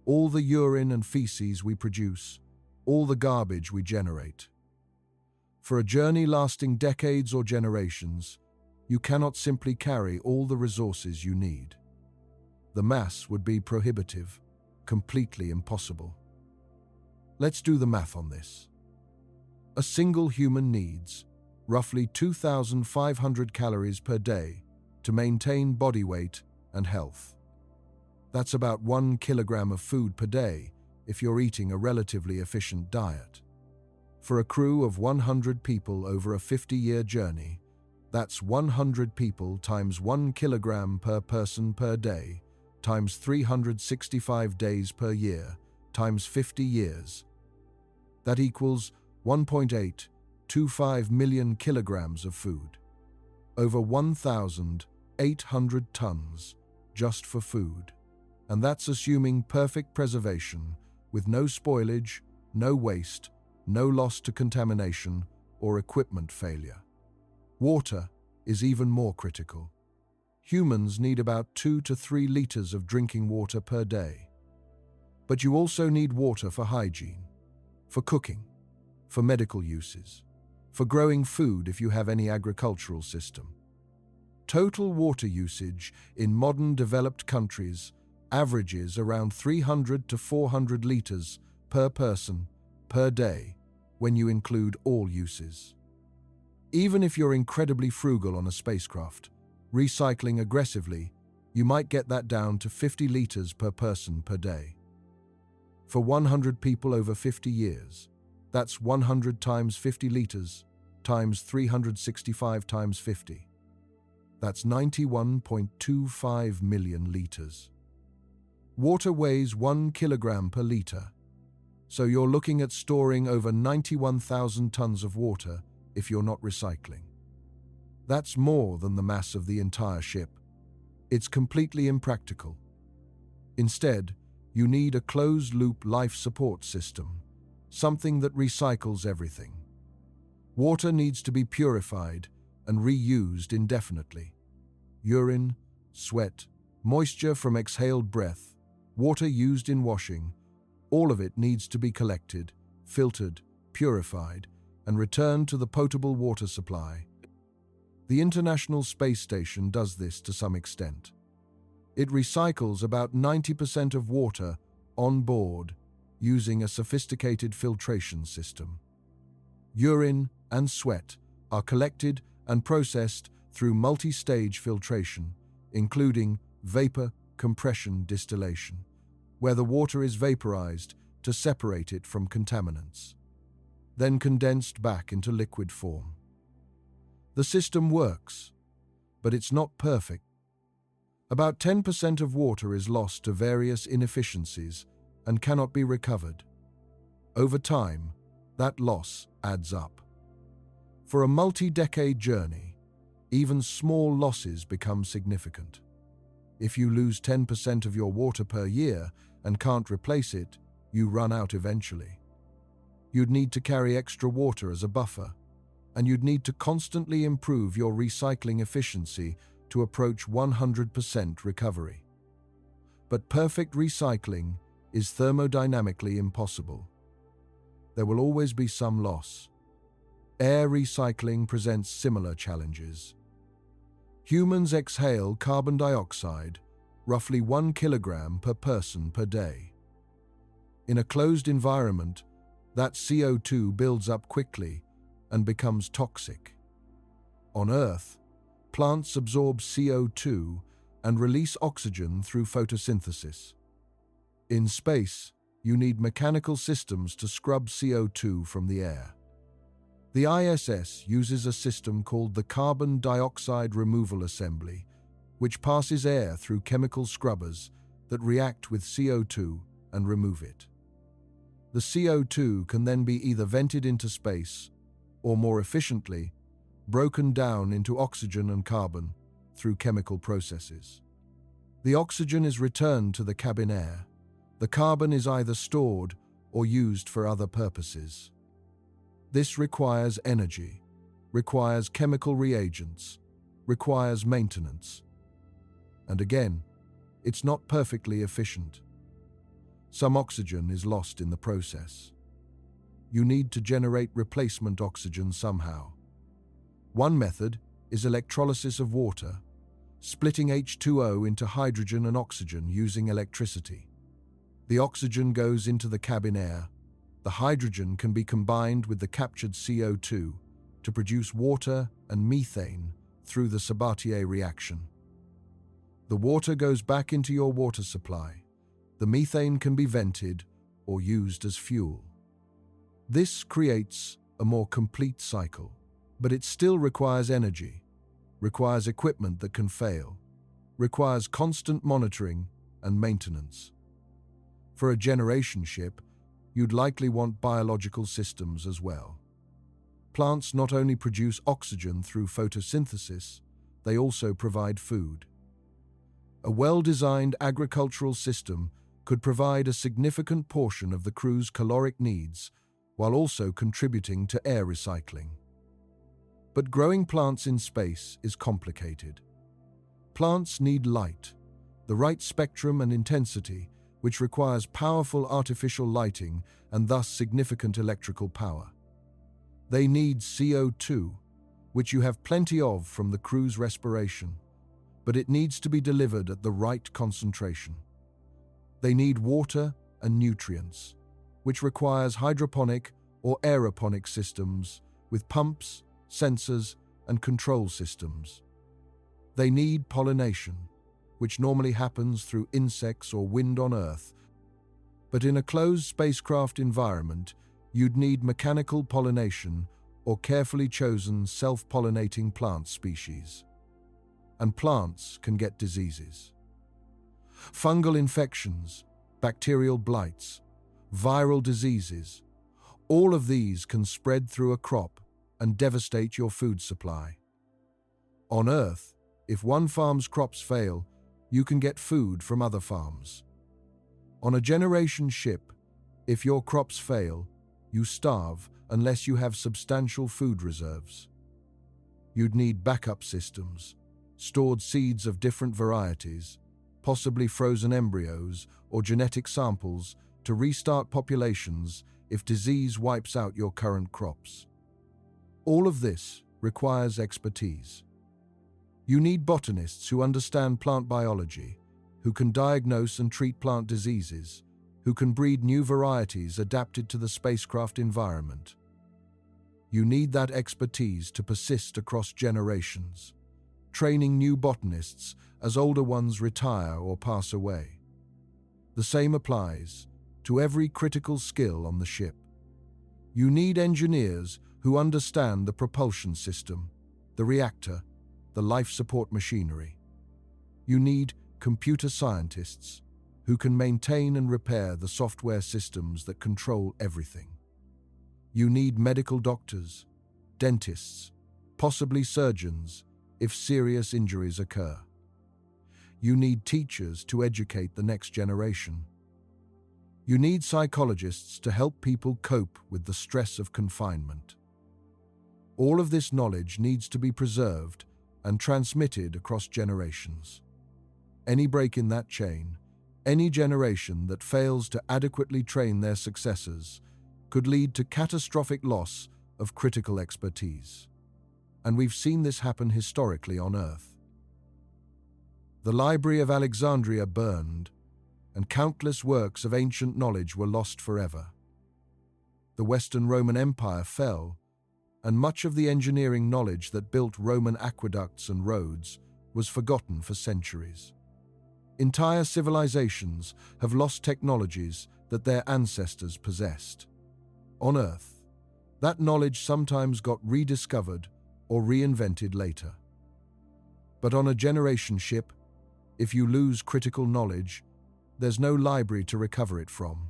Speaker 1: all the urine and feces we produce, all the garbage we generate. For a journey lasting decades or generations, you cannot simply carry all the resources you need. The mass would be prohibitive, completely impossible. Let's do the math on this. A single human needs roughly 2,500 calories per day to maintain body weight and health. That's about 1 kilogram of food per day if you're eating a relatively efficient diet. For a crew of 100 people over a 50-year journey, that's 100 people times 1 kilogram per person per day, times 365 days per year, times 50 years. That equals 1.825 million kilograms of food. Over 1,800 tons just for food. And that's assuming perfect preservation, with no spoilage, no waste, no loss to contamination or equipment failure. Water is even more critical. Humans need about 2 to 3 liters of drinking water per day. But you also need water for hygiene, for cooking, for medical uses, for growing food if you have any agricultural system. Total water usage in modern developed countries averages around 300 to 400 liters per person per day when you include all uses. Even if you're incredibly frugal on a spacecraft, recycling aggressively, you might get that down to 50 liters per person per day. For 100 people over 50 years, that's 100 times 50 liters times 365 times 50. That's 91.25 million liters. Water weighs 1 kilogram per liter, so you're looking at storing over 91,000 tons of water if you're not recycling. That's more than the mass of the entire ship. It's completely impractical. Instead, you need a closed-loop life support system, something that recycles everything. Water needs to be purified and reused indefinitely. Urine, sweat, moisture from exhaled breath, water used in washing, all of it needs to be collected, filtered, purified, and returned to the potable water supply. The International Space Station does this to some extent. It recycles about 90% of water on board using a sophisticated filtration system. Urine and sweat are collected and processed through multi-stage filtration, including vapor compression distillation, where the water is vaporized to separate it from contaminants, then condensed back into liquid form. The system works, but it's not perfect. About 10% of water is lost to various inefficiencies and cannot be recovered. Over time, that loss adds up. For a multi-decade journey, even small losses become significant. If you lose 10% of your water per year and can't replace it, you run out eventually. You'd need to carry extra water as a buffer, and you'd need to constantly improve your recycling efficiency to approach 100% recovery. But perfect recycling is thermodynamically impossible. There will always be some loss. Air recycling presents similar challenges. Humans exhale carbon dioxide, roughly 1 kilogram per person per day. In a closed environment, that CO2 builds up quickly and becomes toxic. On Earth, plants absorb CO2 and release oxygen through photosynthesis. In space, you need mechanical systems to scrub CO2 from the air. The ISS uses a system called the carbon dioxide removal assembly, which passes air through chemical scrubbers that react with CO2 and remove it. The CO2 can then be either vented into space or, more efficiently, broken down into oxygen and carbon through chemical processes. The oxygen is returned to the cabin air. The carbon is either stored or used for other purposes. This requires energy, requires chemical reagents, requires maintenance. And again, it's not perfectly efficient. Some oxygen is lost in the process. You need to generate replacement oxygen somehow. One method is electrolysis of water, splitting H2O into hydrogen and oxygen using electricity. The oxygen goes into the cabin air. The hydrogen can be combined with the captured CO2 to produce water and methane through the Sabatier reaction. The water goes back into your water supply. The methane can be vented or used as fuel. This creates a more complete cycle, but it still requires energy, requires equipment that can fail, requires constant monitoring and maintenance. For a generation ship, you'd likely want biological systems as well. Plants not only produce oxygen through photosynthesis, they also provide food. A well-designed agricultural system could provide a significant portion of the crew's caloric needs while also contributing to air recycling. But growing plants in space is complicated. Plants need light, the right spectrum and intensity, which requires powerful artificial lighting and thus significant electrical power. They need CO2, which you have plenty of from the crew's respiration, but it needs to be delivered at the right concentration. They need water and nutrients, which requires hydroponic or aeroponic systems with pumps, sensors, and control systems. They need pollination, which normally happens through insects or wind on Earth, but in a closed spacecraft environment, you'd need mechanical pollination or carefully chosen self-pollinating plant species. And plants can get diseases. Fungal infections, bacterial blights, viral diseases, all of these can spread through a crop and devastate your food supply. On Earth, if one farm's crops fail, you can get food from other farms. On a generation ship, if your crops fail, you starve unless you have substantial food reserves. You'd need backup systems, stored seeds of different varieties, possibly frozen embryos or genetic samples to restart populations if disease wipes out your current crops. All of this requires expertise. You need botanists who understand plant biology, who can diagnose and treat plant diseases, who can breed new varieties adapted to the spacecraft environment. You need that expertise to persist across generations, training new botanists as older ones retire or pass away. The same applies to every critical skill on the ship. You need engineers who understand the propulsion system, the reactor, the life support machinery. You need computer scientists who can maintain and repair the software systems that control everything. You need medical doctors, dentists, possibly surgeons if serious injuries occur. You need teachers to educate the next generation. You need psychologists to help people cope with the stress of confinement. All of this knowledge needs to be preserved and transmitted across generations. Any break in that chain, any generation that fails to adequately train their successors, could lead to catastrophic loss of critical expertise. And we've seen this happen historically on Earth. The Library of Alexandria burned, and countless works of ancient knowledge were lost forever. The Western Roman Empire fell, and much of the engineering knowledge that built Roman aqueducts and roads was forgotten for centuries. Entire civilizations have lost technologies that their ancestors possessed. On Earth, That knowledge sometimes got rediscovered or reinvented later. But on a generation ship, if you lose critical knowledge, there's no library to recover it from,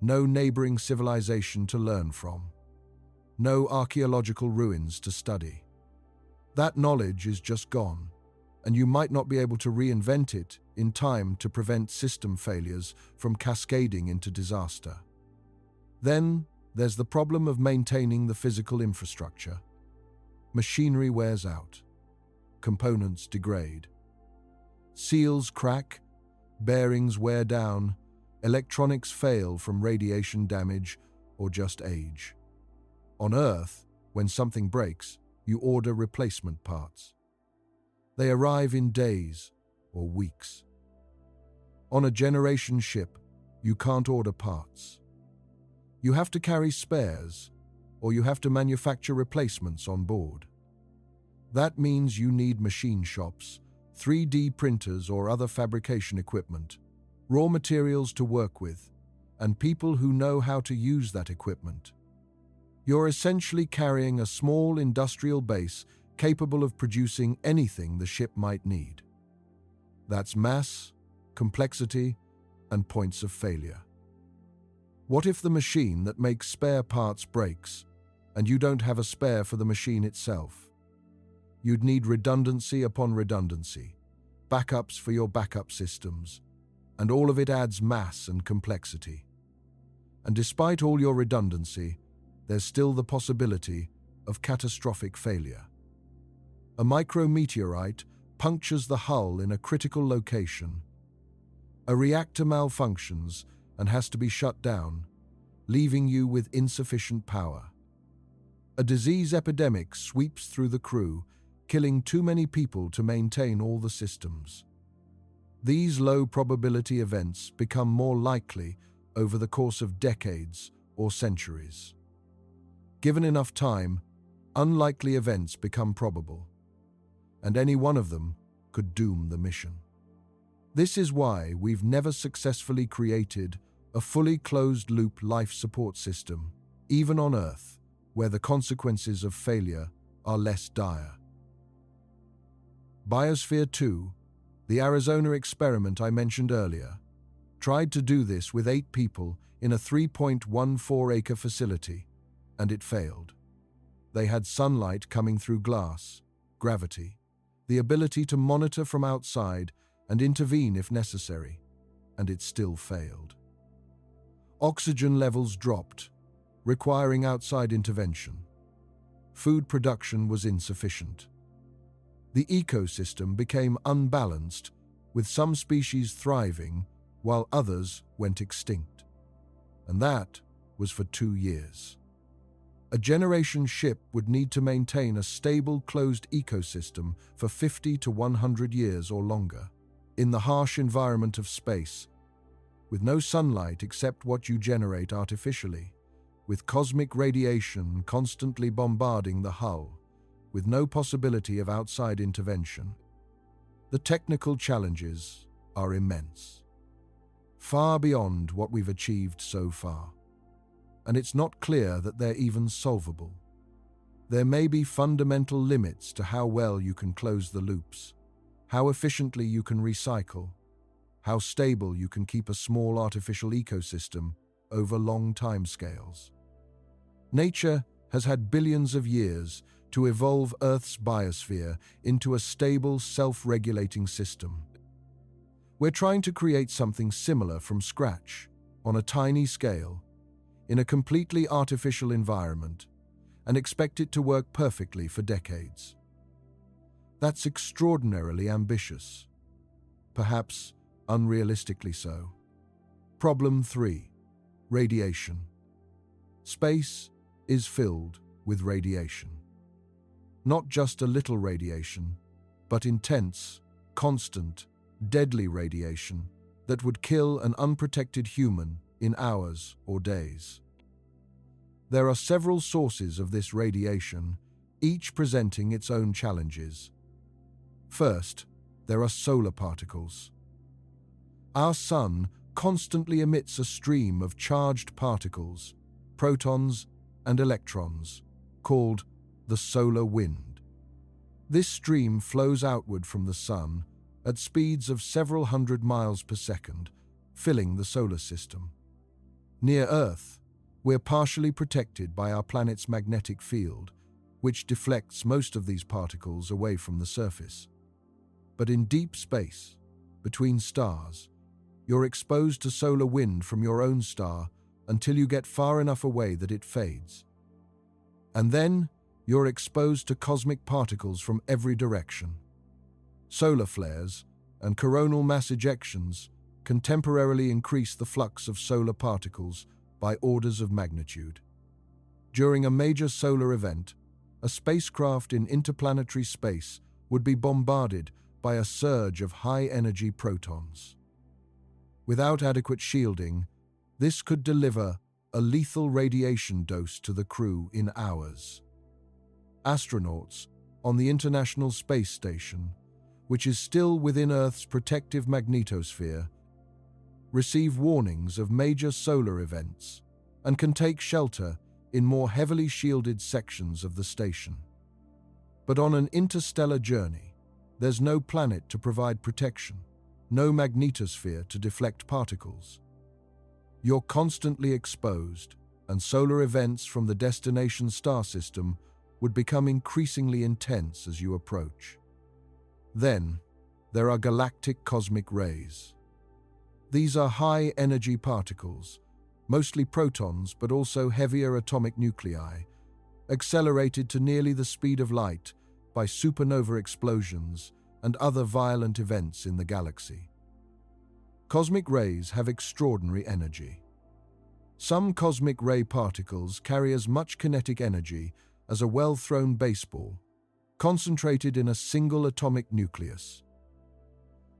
Speaker 1: no neighboring civilization to learn from, no archaeological ruins to study. That knowledge is just gone, and you might not be able to reinvent it in time to prevent system failures from cascading into disaster. Then there's the problem of maintaining the physical infrastructure. Machinery wears out, components degrade, seals crack, bearings wear down, electronics fail from radiation damage or just age. On Earth, when something breaks, you order replacement parts. They arrive in days or weeks. On a generation ship, you can't order parts. You have to carry spares, or you have to manufacture replacements on board. That means you need machine shops, 3D printers or other fabrication equipment, raw materials to work with, and people who know how to use that equipment. You're essentially carrying a small industrial base capable of producing anything the ship might need. That's mass, complexity, and points of failure. What if the machine that makes spare parts breaks, and you don't have a spare for the machine itself? You'd need redundancy upon redundancy, backups for your backup systems, and all of it adds mass and complexity. And despite all your redundancy, there's still the possibility of catastrophic failure. A micrometeorite punctures the hull in a critical location. A reactor malfunctions and has to be shut down, leaving you with insufficient power. A disease epidemic sweeps through the crew, killing too many people to maintain all the systems. These low-probability events become more likely over the course of decades or centuries. Given enough time, unlikely events become probable, and any one of them could doom the mission. This is why we've never successfully created a fully closed-loop life support system, even on Earth, where the consequences of failure are less dire. Biosphere 2, the Arizona experiment I mentioned earlier, tried to do this with 8 people in a 3.14-acre facility, and it failed. They had sunlight coming through glass, gravity, the ability to monitor from outside and intervene if necessary, and it still failed. Oxygen levels dropped, requiring outside intervention. Food production was insufficient. The ecosystem became unbalanced, with some species thriving while others went extinct. And that was for 2 years. A generation ship would need to maintain a stable, closed ecosystem for 50 to 100 years or longer, in the harsh environment of space, with no sunlight except what you generate artificially, with cosmic radiation constantly bombarding the hull, with no possibility of outside intervention. The technical challenges are immense, far beyond what we've achieved so far. And it's not clear that they're even solvable. There may be fundamental limits to how well you can close the loops, how efficiently you can recycle, how stable you can keep a small artificial ecosystem over long timescales. Nature has had billions of years to evolve Earth's biosphere into a stable, self-regulating system. We're trying to create something similar from scratch, on a tiny scale, in a completely artificial environment, and expect it to work perfectly for decades. That's extraordinarily ambitious, perhaps unrealistically so. Problem 3. Radiation. Space is filled with radiation. Not just a little radiation, but intense, constant, deadly radiation that would kill an unprotected human in hours or days. There are several sources of this radiation, each presenting its own challenges. First, there are solar particles. Our sun constantly emits a stream of charged particles, protons and electrons, called the solar wind. This stream flows outward from the Sun at speeds of several hundred miles per second, filling the solar system. Near Earth, we're partially protected by our planet's magnetic field, which deflects most of these particles away from the surface. But in deep space, between stars, you're exposed to solar wind from your own star until you get far enough away that it fades. And then, you're exposed to cosmic particles from every direction. Solar flares and coronal mass ejections can temporarily increase the flux of solar particles by orders of magnitude. During a major solar event, a spacecraft in interplanetary space would be bombarded by a surge of high-energy protons. Without adequate shielding, this could deliver a lethal radiation dose to the crew in hours. Astronauts on the International Space Station, which is still within Earth's protective magnetosphere, receive warnings of major solar events and can take shelter in more heavily shielded sections of the station. But on an interstellar journey, there's no planet to provide protection, no magnetosphere to deflect particles. You're constantly exposed, and solar events from the destination star system would become increasingly intense as you approach. Then, there are galactic cosmic rays. These are high-energy particles, mostly protons but also heavier atomic nuclei, accelerated to nearly the speed of light by supernova explosions and other violent events in the galaxy. Cosmic rays have extraordinary energy. Some cosmic ray particles carry as much kinetic energy as a well-thrown baseball, concentrated in a single atomic nucleus.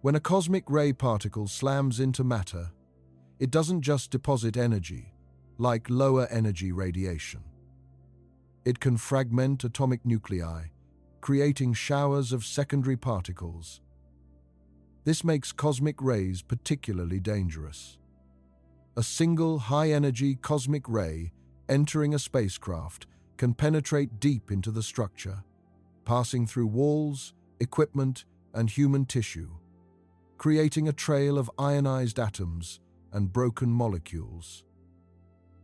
Speaker 1: When a cosmic ray particle slams into matter, it doesn't just deposit energy, like lower energy radiation. It can fragment atomic nuclei, creating showers of secondary particles. This makes cosmic rays particularly dangerous. A single high-energy cosmic ray entering a spacecraft can penetrate deep into the structure, passing through walls, equipment, and human tissue, creating a trail of ionized atoms and broken molecules.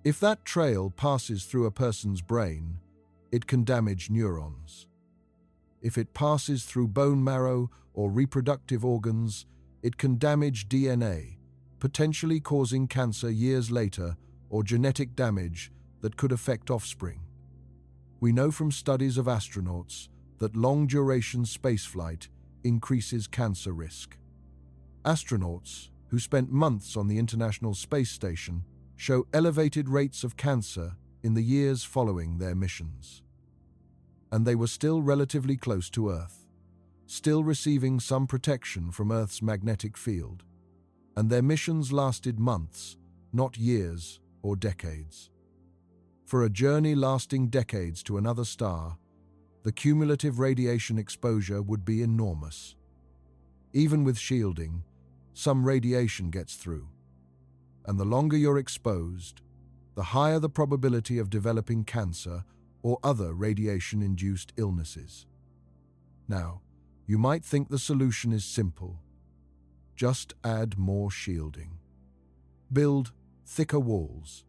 Speaker 1: If that trail passes through a person's brain, it can damage neurons. If it passes through bone marrow or reproductive organs, it can damage DNA, potentially causing cancer years later or genetic damage that could affect offspring. We know from studies of astronauts that long-duration spaceflight increases cancer risk. Astronauts who spent months on the International Space Station show elevated rates of cancer in the years following their missions. And they were still relatively close to Earth, still receiving some protection from Earth's magnetic field, and their missions lasted months, not years or decades. For a journey lasting decades to another star, the cumulative radiation exposure would be enormous. Even with shielding, some radiation gets through, and the longer you're exposed, the higher the probability of developing cancer or other radiation-induced illnesses. Now, you might think the solution is simple. Just add more shielding. Build thicker walls.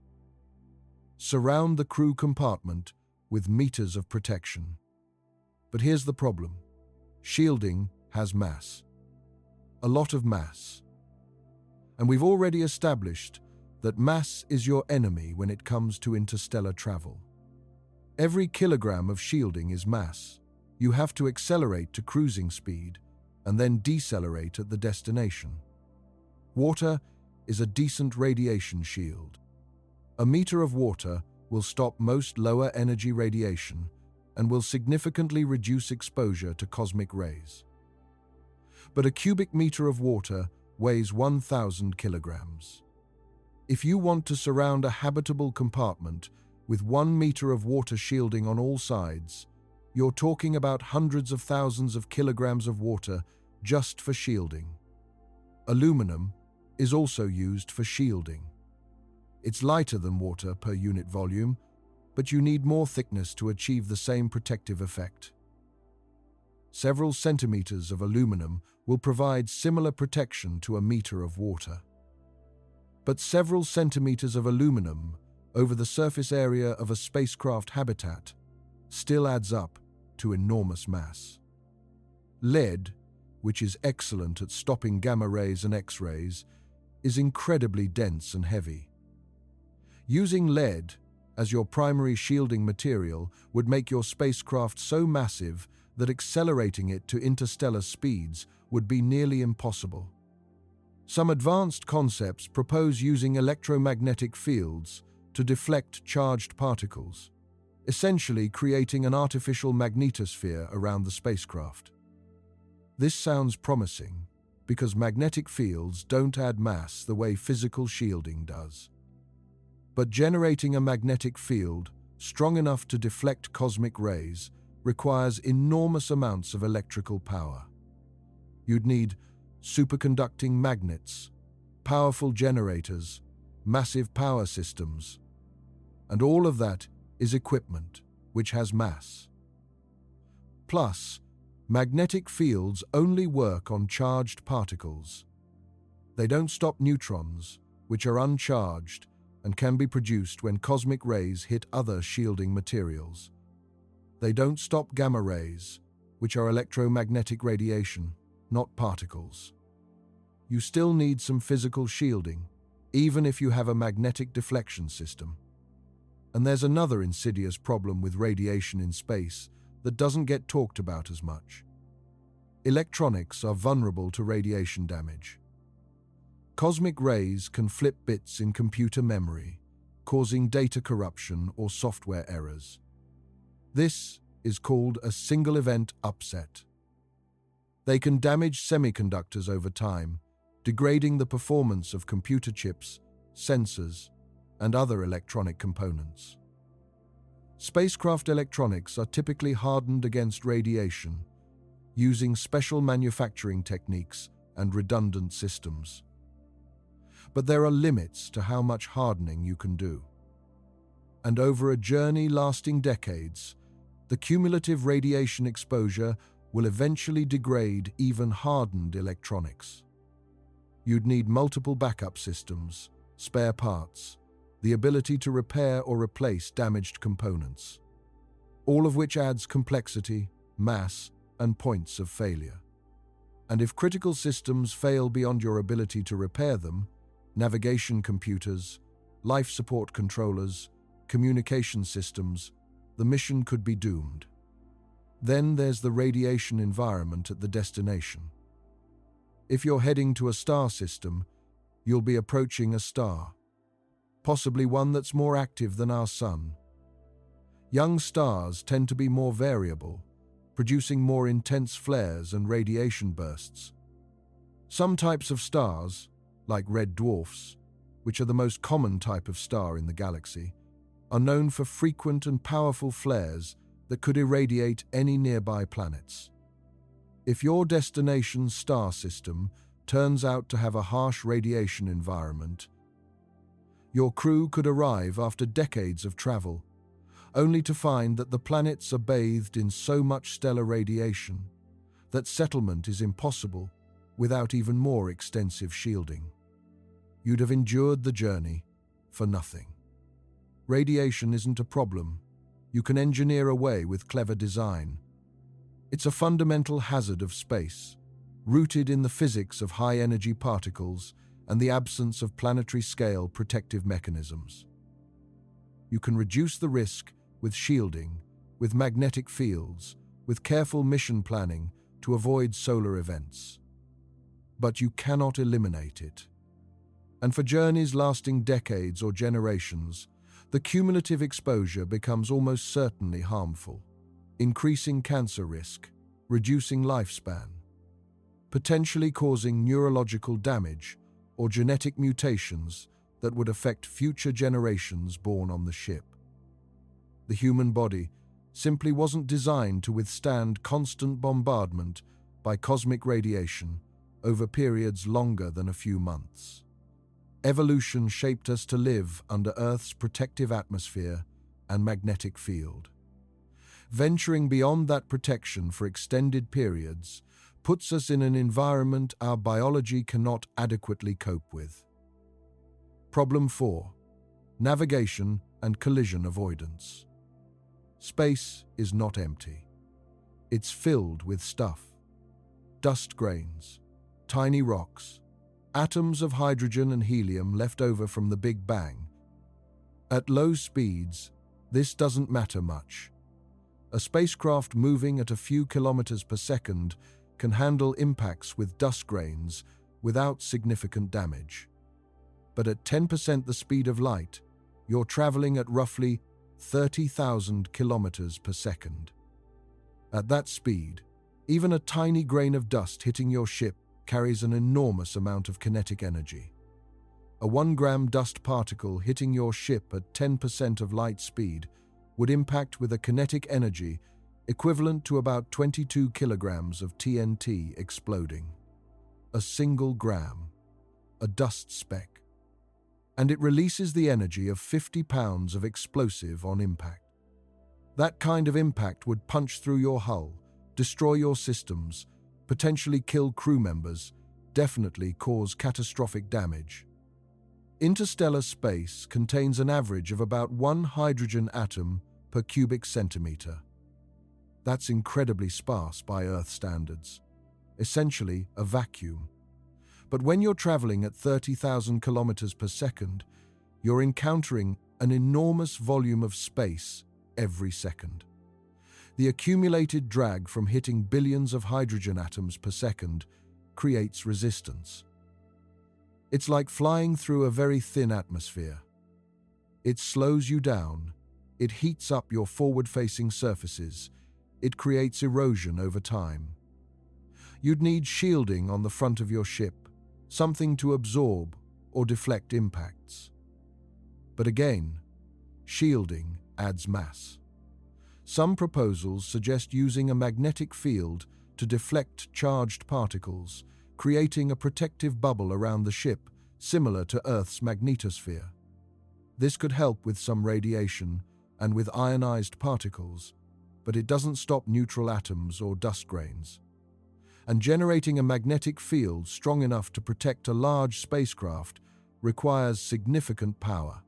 Speaker 1: Surround the crew compartment with meters of protection. But here's the problem. Shielding has mass. A lot of mass. And we've already established that mass is your enemy when it comes to interstellar travel. Every kilogram of shielding is mass. You have to accelerate to cruising speed and then decelerate at the destination. Water is a decent radiation shield. A meter of water will stop most lower energy radiation and will significantly reduce exposure to cosmic rays. But a cubic meter of water weighs 1,000 kilograms. If you want to surround a habitable compartment with 1 meter of water shielding on all sides, you're talking about hundreds of thousands of kilograms of water just for shielding. Aluminum is also used for shielding. It's lighter than water per unit volume, but you need more thickness to achieve the same protective effect. Several centimeters of aluminum will provide similar protection to a meter of water. But several centimeters of aluminum over the surface area of a spacecraft habitat still adds up to enormous mass. Lead, which is excellent at stopping gamma rays and X-rays, is incredibly dense and heavy. Using lead as your primary shielding material would make your spacecraft so massive that accelerating it to interstellar speeds would be nearly impossible. Some advanced concepts propose using electromagnetic fields to deflect charged particles, essentially creating an artificial magnetosphere around the spacecraft. This sounds promising because magnetic fields don't add mass the way physical shielding does. But generating a magnetic field strong enough to deflect cosmic rays requires enormous amounts of electrical power. You'd need superconducting magnets, powerful generators, massive power systems, and all of that is equipment which has mass. Plus, magnetic fields only work on charged particles. They don't stop neutrons, which are uncharged and can be produced when cosmic rays hit other shielding materials. They don't stop gamma rays, which are electromagnetic radiation, not particles. You still need some physical shielding, even if you have a magnetic deflection system. And there's another insidious problem with radiation in space that doesn't get talked about as much. Electronics are vulnerable to radiation damage. Cosmic rays can flip bits in computer memory, causing data corruption or software errors. This is called a single-event upset. They can damage semiconductors over time, degrading the performance of computer chips, sensors, and other electronic components. Spacecraft electronics are typically hardened against radiation, using special manufacturing techniques and redundant systems. But there are limits to how much hardening you can do. And over a journey lasting decades, the cumulative radiation exposure will eventually degrade even hardened electronics. You'd need multiple backup systems, spare parts, the ability to repair or replace damaged components, all of which adds complexity, mass, and points of failure. And if critical systems fail beyond your ability to repair them, navigation computers, life support controllers, communication systems, the mission could be doomed. Then there's the radiation environment at the destination. If you're heading to a star system, you'll be approaching a star, possibly one that's more active than our Sun. Young stars tend to be more variable, producing more intense flares and radiation bursts. Some types of stars, like red dwarfs, which are the most common type of star in the galaxy, are known for frequent and powerful flares that could irradiate any nearby planets. If your destination's star system turns out to have a harsh radiation environment, your crew could arrive after decades of travel, only to find that the planets are bathed in so much stellar radiation that settlement is impossible without even more extensive shielding. You'd have endured the journey for nothing. Radiation isn't a problem. You can engineer away with clever design. It's a fundamental hazard of space, rooted in the physics of high-energy particles and the absence of planetary-scale protective mechanisms. You can reduce the risk with shielding, with magnetic fields, with careful mission planning to avoid solar events. But you cannot eliminate it. And for journeys lasting decades or generations, the cumulative exposure becomes almost certainly harmful, increasing cancer risk, reducing lifespan, potentially causing neurological damage or genetic mutations that would affect future generations born on the ship. The human body simply wasn't designed to withstand constant bombardment by cosmic radiation over periods longer than a few months. Evolution shaped us to live under Earth's protective atmosphere and magnetic field. Venturing beyond that protection for extended periods puts us in an environment our biology cannot adequately cope with. Problem 4. Navigation and collision avoidance. Space is not empty. It's filled with stuff. Dust grains, tiny rocks, atoms of hydrogen and helium left over from the Big Bang. At low speeds, this doesn't matter much. A spacecraft moving at a few kilometers per second can handle impacts with dust grains without significant damage. But at 10% the speed of light, you're traveling at roughly 30,000 kilometers per second. At that speed, even a tiny grain of dust hitting your ship carries an enormous amount of kinetic energy. A 1-gram dust particle hitting your ship at 10% of light speed would impact with a kinetic energy equivalent to about 22 kilograms of TNT exploding. A single gram, a dust speck, and it releases the energy of 50 pounds of explosive on impact. That kind of impact would punch through your hull, destroy your systems, potentially kill crew members, definitely cause catastrophic damage. Interstellar space contains an average of about 1 hydrogen atom per cubic centimeter. That's incredibly sparse by Earth standards, essentially a vacuum. But when you're traveling at 30,000 kilometers per second, you're encountering an enormous volume of space every second. The accumulated drag from hitting billions of hydrogen atoms per second creates resistance. It's like flying through a very thin atmosphere. It slows you down, it heats up your forward-facing surfaces, it creates erosion over time. You'd need shielding on the front of your ship, something to absorb or deflect impacts. But again, shielding adds mass. Some proposals suggest using a magnetic field to deflect charged particles, creating a protective bubble around the ship, similar to Earth's magnetosphere. This could help with some radiation and with ionized particles, but it doesn't stop neutral atoms or dust grains. And generating a magnetic field strong enough to protect a large spacecraft requires significant power.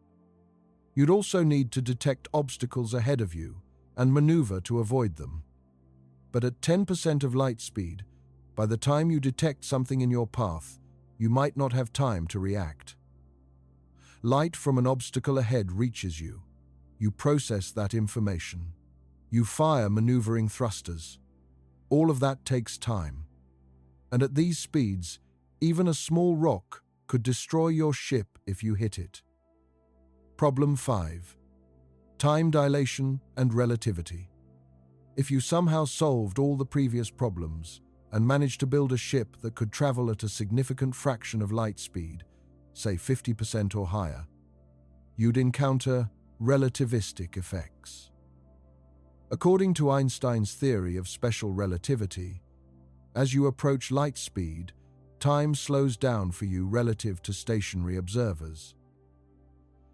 Speaker 1: You'd also need to detect obstacles ahead of you and maneuver to avoid them. But at 10% of light speed, by the time you detect something in your path, you might not have time to react. Light from an obstacle ahead reaches you. You process that information. You fire maneuvering thrusters. All of that takes time. And at these speeds, even a small rock could destroy your ship if you hit it. Problem 5. Time dilation and relativity. If you somehow solved all the previous problems and managed to build a ship that could travel at a significant fraction of light speed, say 50% or higher, you'd encounter relativistic effects. According to Einstein's theory of special relativity, as you approach light speed, time slows down for you relative to stationary observers.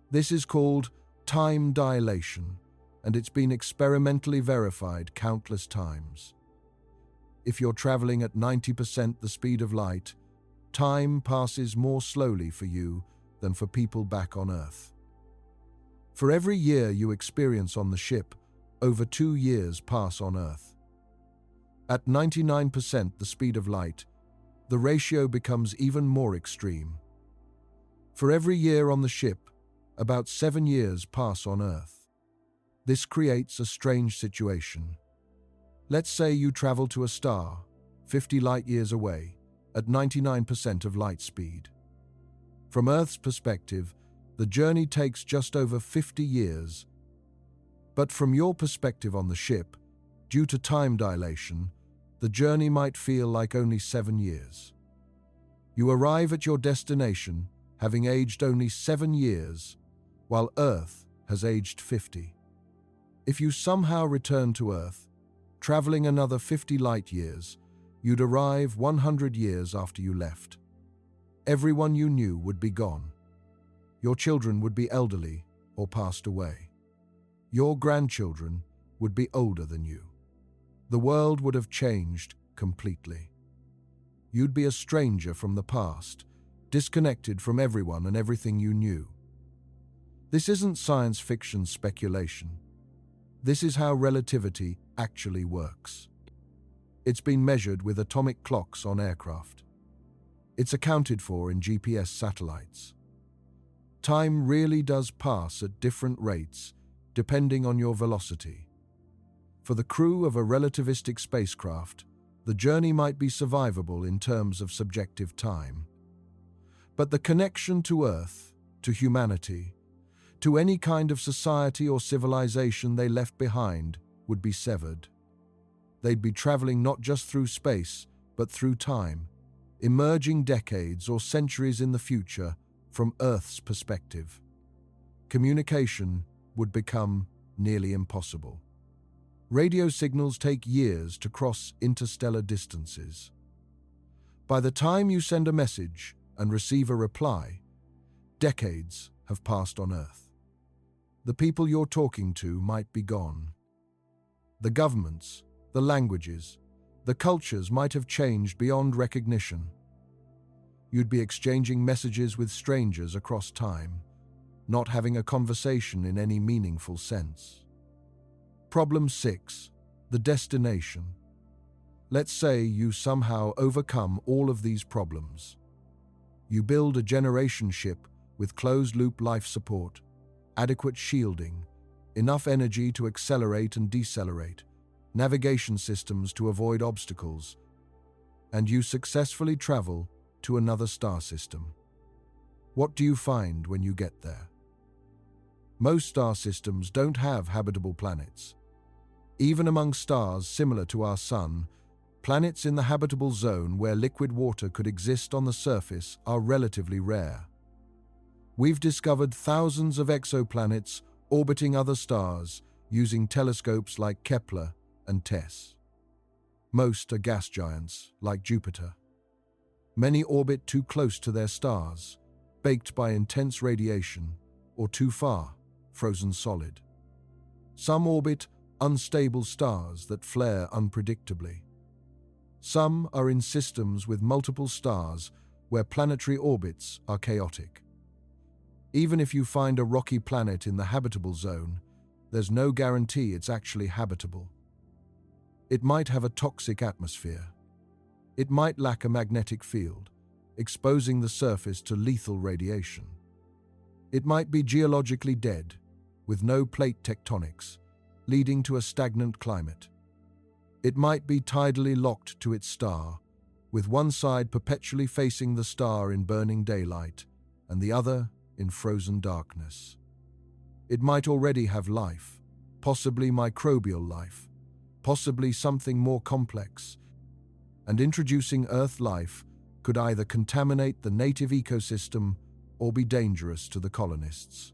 Speaker 1: This is called time dilation, and it's been experimentally verified countless times. If you're traveling at 90% the speed of light, time passes more slowly for you than for people back on Earth. For every year you experience on the ship, over 2 years pass on Earth. At 99% the speed of light, the ratio becomes even more extreme. For every year on the ship, about 7 years pass on Earth. This creates a strange situation. Let's say you travel to a star, 50 light-years away, at 99% of light speed. From Earth's perspective, the journey takes just over 50 years. But from your perspective on the ship, due to time dilation, the journey might feel like only 7 years. You arrive at your destination, having aged only 7 years, while Earth has aged 50. If you somehow return to Earth, traveling another 50 light-years, you'd arrive 100 years after you left. Everyone you knew would be gone. Your children would be elderly or passed away. Your grandchildren would be older than you. The world would have changed completely. You'd be a stranger from the past, disconnected from everyone and everything you knew. This isn't science fiction speculation. This is how relativity actually works. It's been measured with atomic clocks on aircraft. It's accounted for in GPS satellites. Time really does pass at different rates, depending on your velocity. For the crew of a relativistic spacecraft, the journey might be survivable in terms of subjective time. But the connection to Earth, to humanity, to any kind of society or civilization they left behind would be severed. They'd be traveling not just through space, but through time, emerging decades or centuries in the future from Earth's perspective. Communication would become nearly impossible. Radio signals take years to cross interstellar distances. By the time you send a message and receive a reply, decades have passed on Earth. The people you're talking to might be gone. The governments, the languages, the cultures might have changed beyond recognition. You'd be exchanging messages with strangers across time, not having a conversation in any meaningful sense. Problem 6. The destination. Let's say you somehow overcome all of these problems. You build a generation ship with closed-loop life support, adequate shielding, enough energy to accelerate and decelerate, navigation systems to avoid obstacles, and you successfully travel to another star system. What do you find when you get there? Most star systems don't have habitable planets. Even among stars similar to our Sun, planets in the habitable zone where liquid water could exist on the surface are relatively rare. We've discovered thousands of exoplanets orbiting other stars using telescopes like Kepler and TESS. Most are gas giants, like Jupiter. Many orbit too close to their stars, baked by intense radiation, or too far, frozen solid. Some orbit unstable stars that flare unpredictably. Some are in systems with multiple stars where planetary orbits are chaotic. Even if you find a rocky planet in the habitable zone, there's no guarantee it's actually habitable. It might have a toxic atmosphere. It might lack a magnetic field, exposing the surface to lethal radiation. It might be geologically dead, with no plate tectonics, leading to a stagnant climate. It might be tidally locked to its star, with one side perpetually facing the star in burning daylight, and the other in frozen darkness. It might already have life, possibly microbial life, possibly something more complex, and introducing Earth life could either contaminate the native ecosystem or be dangerous to the colonists.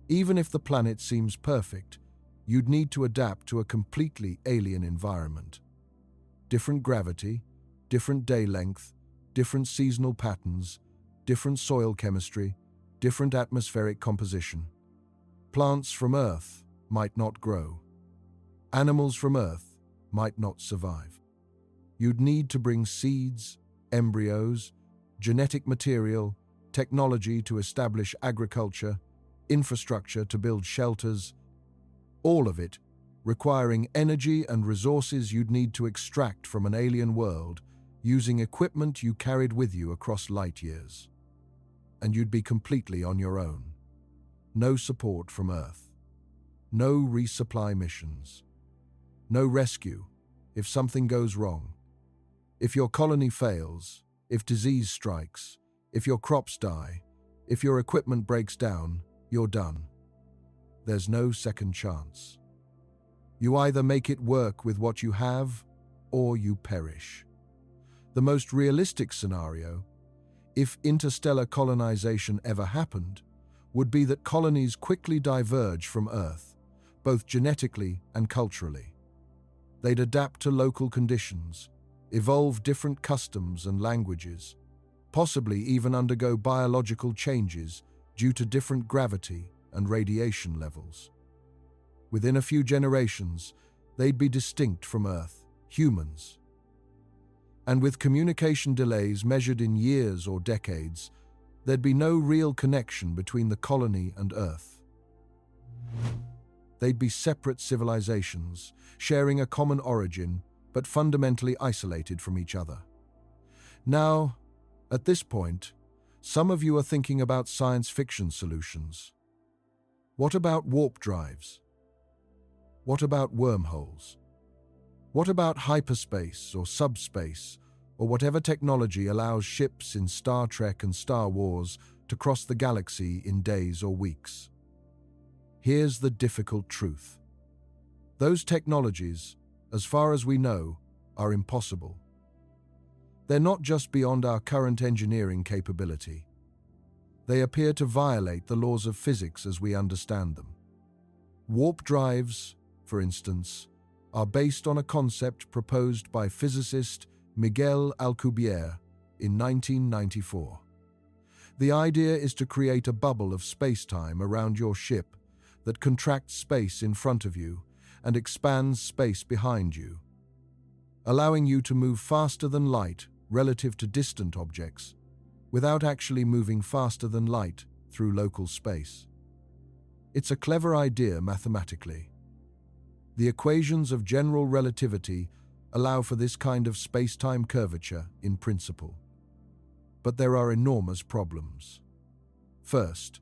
Speaker 1: Even if the planet seems perfect, you'd need to adapt to a completely alien environment. Different gravity, different day length, different seasonal patterns, different soil chemistry, different atmospheric composition. Plants from Earth might not grow. Animals from Earth might not survive. You'd need to bring seeds, embryos, genetic material, technology to establish agriculture, infrastructure to build shelters, all of it requiring energy and resources you'd need to extract from an alien world using equipment you carried with you across light years. And you'd be completely on your own. No support from Earth. No resupply missions. No rescue if something goes wrong. If your colony fails, if disease strikes, if your crops die, if your equipment breaks down, you're done. There's no second chance. You either make it work with what you have, or you perish. The most realistic scenario, if interstellar colonization ever happened, would be that colonies quickly diverge from Earth, both genetically and culturally. They'd adapt to local conditions, evolve different customs and languages, possibly even undergo biological changes due to different gravity and radiation levels. Within a few generations, they'd be distinct from Earth, humans. And with communication delays measured in years or decades, there'd be no real connection between the colony and Earth. They'd be separate civilizations, sharing a common origin, but fundamentally isolated from each other. Now, at this point, some of you are thinking about science fiction solutions. What about warp drives? What about wormholes? What about hyperspace or subspace, or whatever technology allows ships in Star Trek and Star Wars to cross the galaxy in days or weeks? Here's the difficult truth. Those technologies, as far as we know, are impossible. They're not just beyond our current engineering capability. They appear to violate the laws of physics as we understand them. Warp drives, for instance, are based on a concept proposed by physicist Miguel Alcubierre in 1994. The idea is to create a bubble of space-time around your ship that contracts space in front of you and expands space behind you, allowing you to move faster than light relative to distant objects, without actually moving faster than light through local space. It's a clever idea mathematically. The equations of general relativity allow for this kind of space-time curvature in principle. But there are enormous problems. First,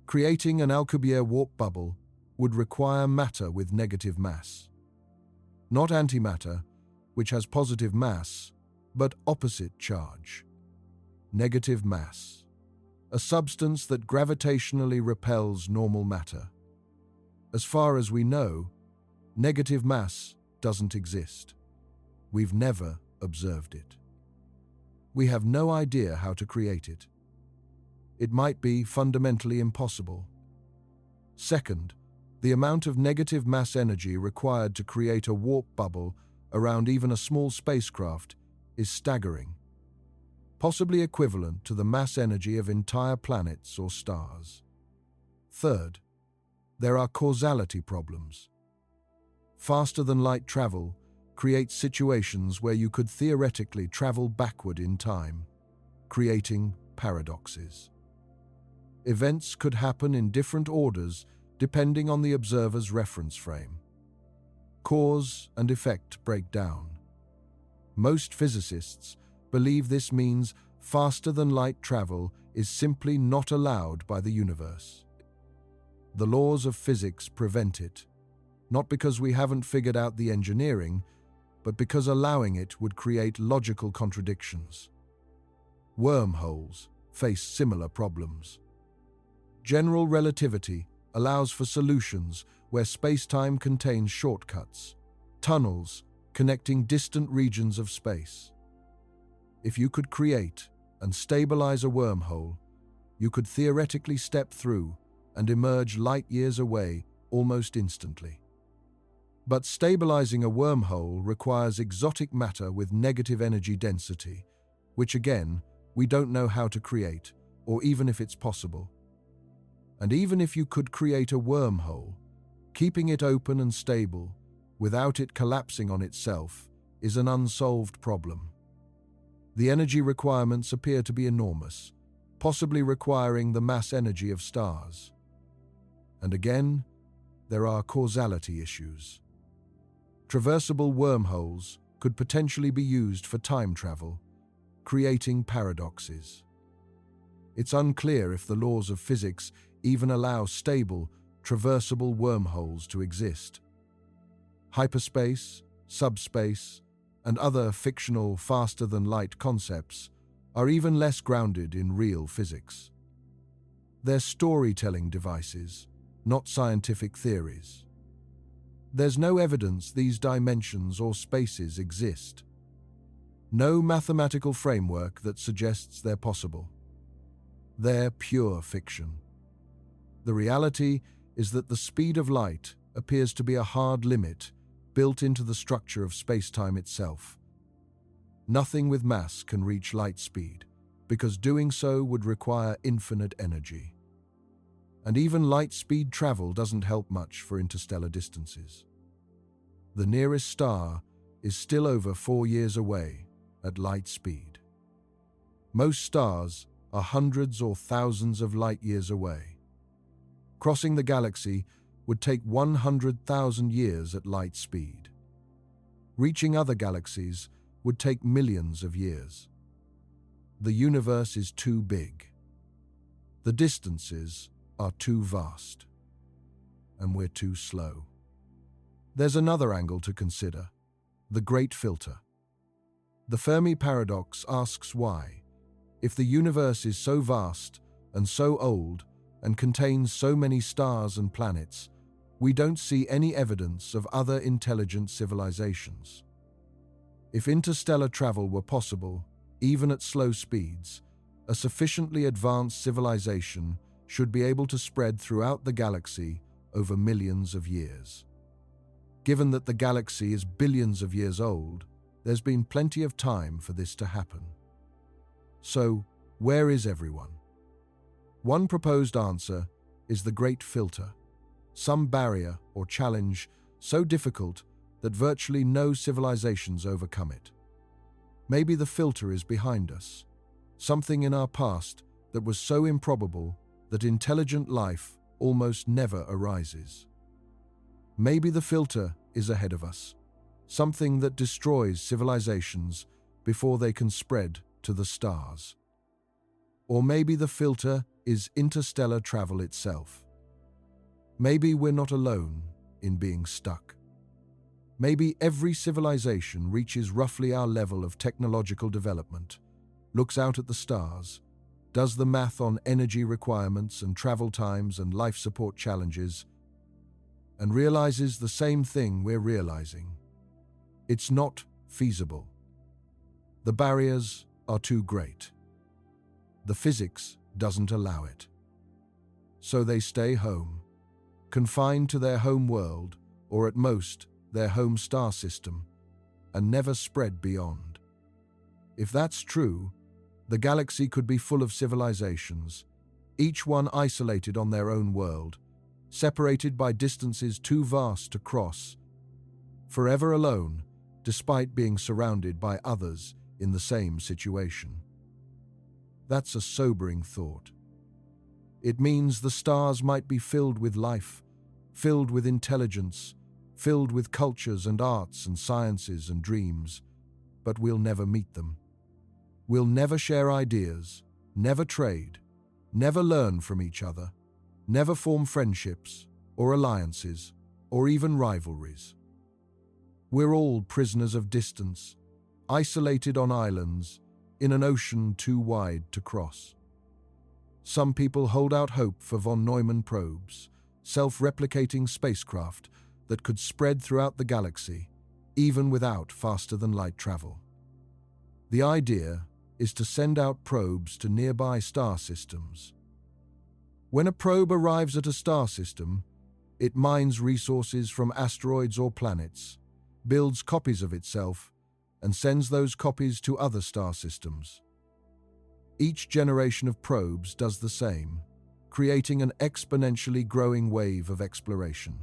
Speaker 1: creating an Alcubierre warp bubble would require matter with negative mass. Not antimatter, which has positive mass, but opposite charge. Negative mass, a substance that gravitationally repels normal matter. As far as we know, negative mass doesn't exist. We've never observed it. We have no idea how to create it. It might be fundamentally impossible. Second, the amount of negative mass energy required to create a warp bubble around even a small spacecraft is staggering, possibly equivalent to the mass energy of entire planets or stars. Third, there are causality problems. Faster-than-light travel creates situations where you could theoretically travel backward in time, creating paradoxes. Events could happen in different orders depending on the observer's reference frame. Cause and effect break down. Most physicists believe this means faster-than-light travel is simply not allowed by the universe. The laws of physics prevent it, not because we haven't figured out the engineering, but because allowing it would create logical contradictions. Wormholes face similar problems. General relativity allows for solutions where space-time contains shortcuts, tunnels connecting distant regions of space. If you could create and stabilize a wormhole, you could theoretically step through and emerge light years away almost instantly. But stabilizing a wormhole requires exotic matter with negative energy density, which again, we don't know how to create, or even if it's possible. And even if you could create a wormhole, keeping it open and stable, without it collapsing on itself, is an unsolved problem. The energy requirements appear to be enormous, possibly requiring the mass energy of stars. And again, there are causality issues. Traversable wormholes could potentially be used for time travel, creating paradoxes. It's unclear if the laws of physics even allow stable, traversable wormholes to exist. Hyperspace, subspace, and other fictional faster-than-light concepts are even less grounded in real physics. They're storytelling devices, not scientific theories. There's no evidence these dimensions or spaces exist. No mathematical framework that suggests they're possible. They're pure fiction. The reality is that the speed of light appears to be a hard limit built into the structure of space-time itself. Nothing with mass can reach light speed, because doing so would require infinite energy. And even light-speed travel doesn't help much for interstellar distances. The nearest star is still over 4 years away at light speed. Most stars are hundreds or thousands of light years away. Crossing the galaxy would take 100,000 years at light speed. Reaching other galaxies would take millions of years. The universe is too big. The distances are too vast. And we're too slow. There's another angle to consider: the Great Filter. The Fermi paradox asks why, if the universe is so vast and so old and contains so many stars and planets, we don't see any evidence of other intelligent civilizations. If interstellar travel were possible, even at slow speeds, a sufficiently advanced civilization should be able to spread throughout the galaxy over millions of years. Given that the galaxy is billions of years old, there's been plenty of time for this to happen. So, where is everyone? One proposed answer is the Great Filter, some barrier or challenge so difficult that virtually no civilizations overcome it. Maybe the filter is behind us, something in our past that was so improbable that intelligent life almost never arises. Maybe the filter is ahead of us, something that destroys civilizations before they can spread to the stars. Or maybe the filter is interstellar travel itself. Maybe we're not alone in being stuck. Maybe every civilization reaches roughly our level of technological development, looks out at the stars, does the math on energy requirements and travel times and life support challenges, and realizes the same thing we're realizing. It's not feasible. The barriers are too great. The physics doesn't allow it. So they stay home, confined to their home world, or at most, their home star system, and never spread beyond. If that's true, the galaxy could be full of civilizations, each one isolated on their own world, separated by distances too vast to cross, forever alone, despite being surrounded by others in the same situation. That's a sobering thought. It means the stars might be filled with life, filled with intelligence, filled with cultures and arts and sciences and dreams, but we'll never meet them. We'll never share ideas, never trade, never learn from each other, never form friendships or alliances or even rivalries. We're all prisoners of distance, isolated on islands in an ocean too wide to cross. Some people hold out hope for von Neumann probes, self-replicating spacecraft that could spread throughout the galaxy, even without faster-than-light travel. The idea is to send out probes to nearby star systems. When a probe arrives at a star system, it mines resources from asteroids or planets, builds copies of itself, and sends those copies to other star systems. Each generation of probes does the same, creating an exponentially growing wave of exploration.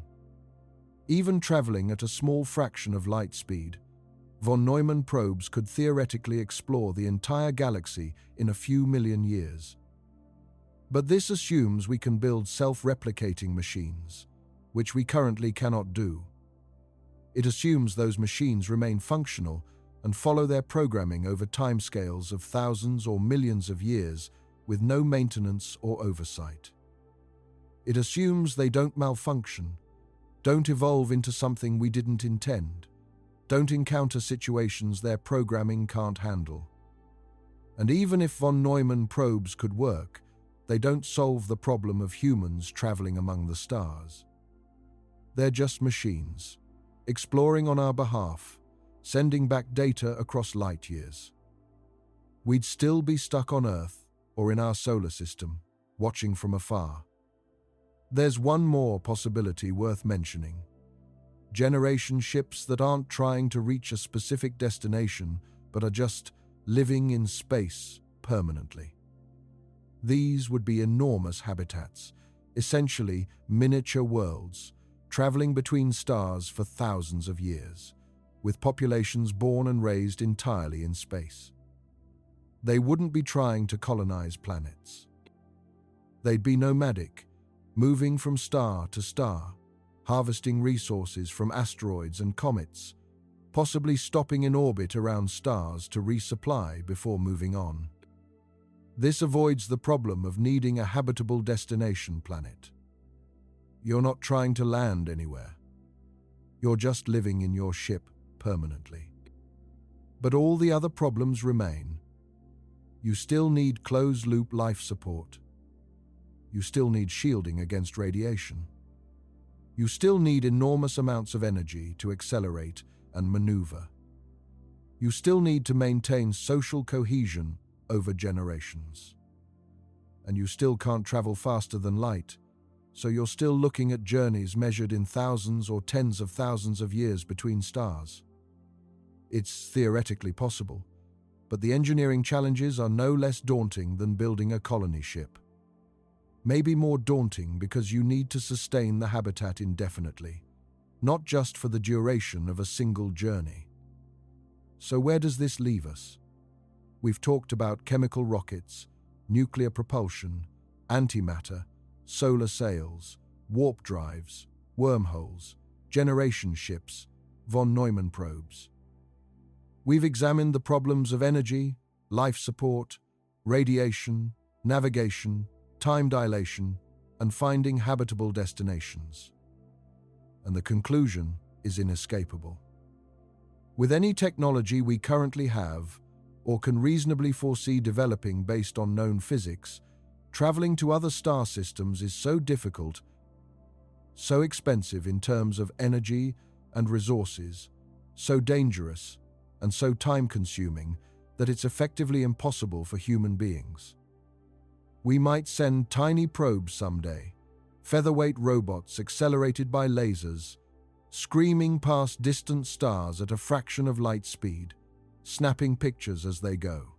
Speaker 1: Even traveling at a small fraction of light speed, von Neumann probes could theoretically explore the entire galaxy in a few million years. But this assumes we can build self-replicating machines, which we currently cannot do. It assumes those machines remain functional and follow their programming over timescales of thousands or millions of years with no maintenance or oversight. It assumes they don't malfunction, don't evolve into something we didn't intend, don't encounter situations their programming can't handle. And even if von Neumann probes could work, they don't solve the problem of humans traveling among the stars. They're just machines, exploring on our behalf, sending back data across light years. We'd still be stuck on Earth or in our solar system, watching from afar. There's one more possibility worth mentioning. Generation ships that aren't trying to reach a specific destination but are just living in space permanently. These would be enormous habitats, essentially miniature worlds, traveling between stars for thousands of years, with populations born and raised entirely in space. They wouldn't be trying to colonize planets. They'd be nomadic, moving from star to star, harvesting resources from asteroids and comets, possibly stopping in orbit around stars to resupply before moving on. This avoids the problem of needing a habitable destination planet. You're not trying to land anywhere. You're just living in your ship permanently. But all the other problems remain. You still need closed-loop life support. You still need shielding against radiation. You still need enormous amounts of energy to accelerate and maneuver. You still need to maintain social cohesion over generations. And you still can't travel faster than light, so you're still looking at journeys measured in thousands or tens of thousands of years between stars. It's theoretically possible, but the engineering challenges are no less daunting than building a colony ship. Maybe more daunting because you need to sustain the habitat indefinitely, not just for the duration of a single journey. So where does this leave us? We've talked about chemical rockets, nuclear propulsion, antimatter, solar sails, warp drives, wormholes, generation ships, von Neumann probes. We've examined the problems of energy, life support, radiation, navigation, time dilation, and finding habitable destinations. And the conclusion is inescapable. With any technology we currently have, or can reasonably foresee developing based on known physics, traveling to other star systems is so difficult, so expensive in terms of energy and resources, so dangerous, and so time-consuming that it's effectively impossible for human beings. We might send tiny probes someday, featherweight robots accelerated by lasers, screaming past distant stars at a fraction of light speed, snapping pictures as they go.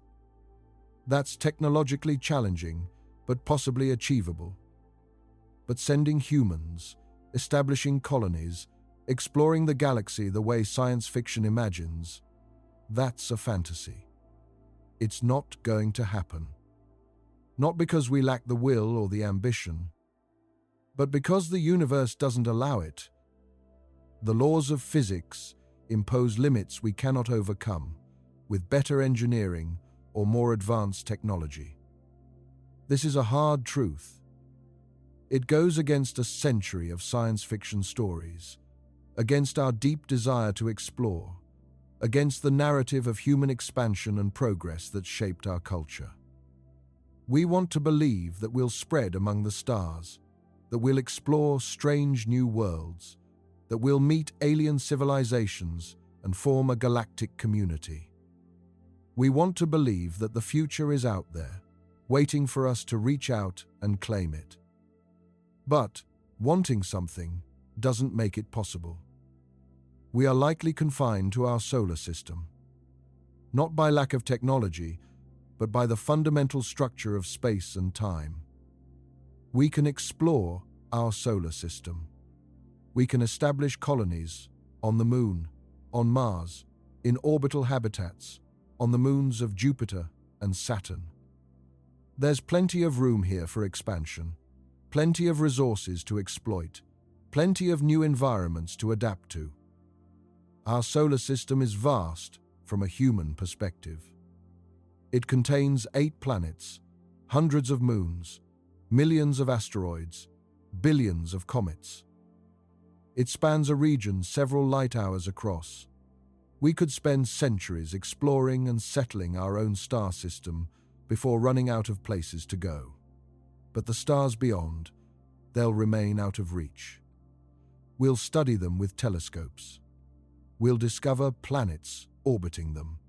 Speaker 1: That's technologically challenging, but possibly achievable. But sending humans, establishing colonies, exploring the galaxy the way science fiction imagines, that's a fantasy. It's not going to happen. Not because we lack the will or the ambition, but because the universe doesn't allow it. The laws of physics impose limits we cannot overcome with better engineering or more advanced technology. This is a hard truth. It goes against a century of science fiction stories, against our deep desire to explore, against the narrative of human expansion and progress that shaped our culture. We want to believe that we'll spread among the stars, that we'll explore strange new worlds, that we'll meet alien civilizations and form a galactic community. We want to believe that the future is out there, waiting for us to reach out and claim it. But wanting something doesn't make it possible. We are likely confined to our solar system, not by lack of technology, but by the fundamental structure of space and time. We can explore our solar system. We can establish colonies on the Moon, on Mars, in orbital habitats, on the moons of Jupiter and Saturn. There's plenty of room here for expansion, plenty of resources to exploit, plenty of new environments to adapt to. Our solar system is vast from a human perspective. It contains 8 planets, hundreds of moons, millions of asteroids, billions of comets. It spans a region several light hours across. We could spend centuries exploring and settling our own star system before running out of places to go. But the stars beyond, they'll remain out of reach. We'll study them with telescopes. We'll discover planets orbiting them.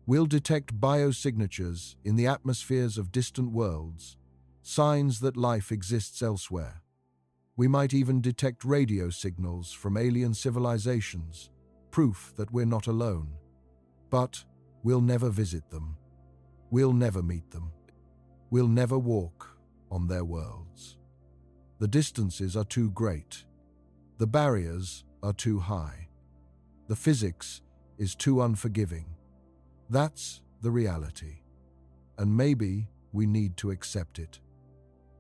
Speaker 1: We'll detect biosignatures in the atmospheres of distant worlds, signs that life exists elsewhere. We might even detect radio signals from alien civilizations, proof that we're not alone. But we'll never visit them. We'll never meet them. We'll never walk on their worlds. The distances are too great. The barriers are too high. The physics is too unforgiving. That's the reality. And maybe we need to accept it.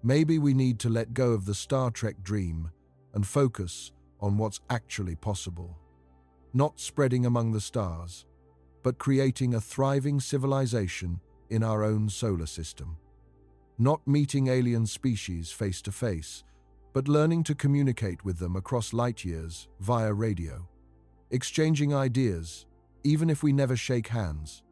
Speaker 1: Maybe we need to let go of the Star Trek dream and focus on what's actually possible. Not spreading among the stars, but creating a thriving civilization in our own solar system. Not meeting alien species face to face, but learning to communicate with them across light years via radio. Exchanging ideas, even if we never shake hands.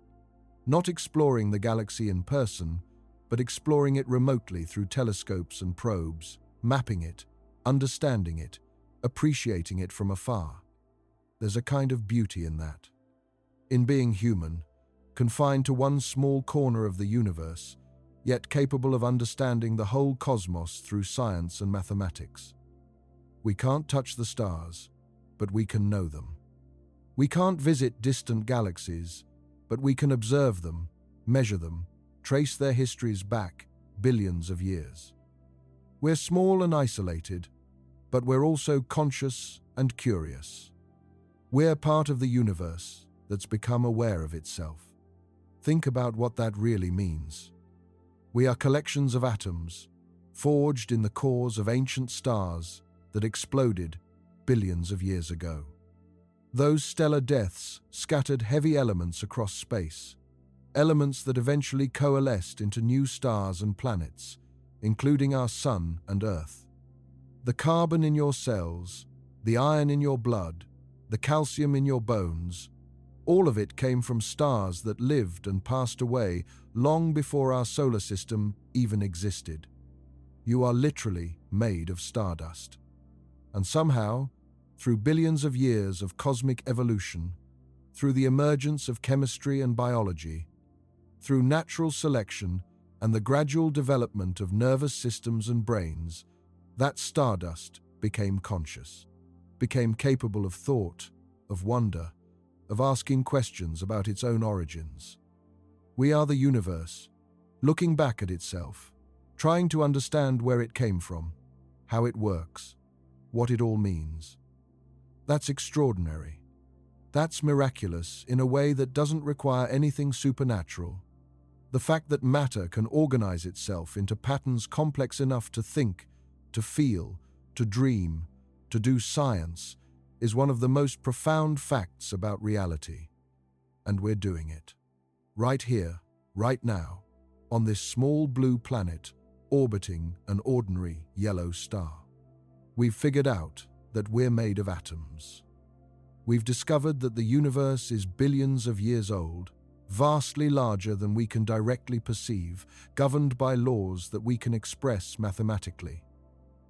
Speaker 1: Not exploring the galaxy in person, but exploring it remotely through telescopes and probes, mapping it, understanding it, appreciating it from afar. There's a kind of beauty in that. In being human, confined to one small corner of the universe, yet capable of understanding the whole cosmos through science and mathematics. We can't touch the stars, but we can know them. We can't visit distant galaxies, but we can observe them, measure them, trace their histories back billions of years. We're small and isolated, but we're also conscious and curious. We're part of the universe that's become aware of itself. Think about what that really means. We are collections of atoms, forged in the cores of ancient stars that exploded billions of years ago. Those stellar deaths scattered heavy elements across space, elements that eventually coalesced into new stars and planets, including our Sun and Earth. The carbon in your cells, the iron in your blood, the calcium in your bones, all of it came from stars that lived and passed away long before our solar system even existed. You are literally made of stardust. And somehow, through billions of years of cosmic evolution, through the emergence of chemistry and biology, through natural selection and the gradual development of nervous systems and brains, that stardust became conscious, became capable of thought, of wonder, of asking questions about its own origins. We are the universe, looking back at itself, trying to understand where it came from, how it works, what it all means. That's extraordinary. That's miraculous in a way that doesn't require anything supernatural. The fact that matter can organize itself into patterns complex enough to think, to feel, to dream, to do science, is one of the most profound facts about reality. And we're doing it. Right here, right now, on this small blue planet, orbiting an ordinary yellow star. We've figured out that we're made of atoms. We've discovered that the universe is billions of years old, vastly larger than we can directly perceive, governed by laws that we can express mathematically.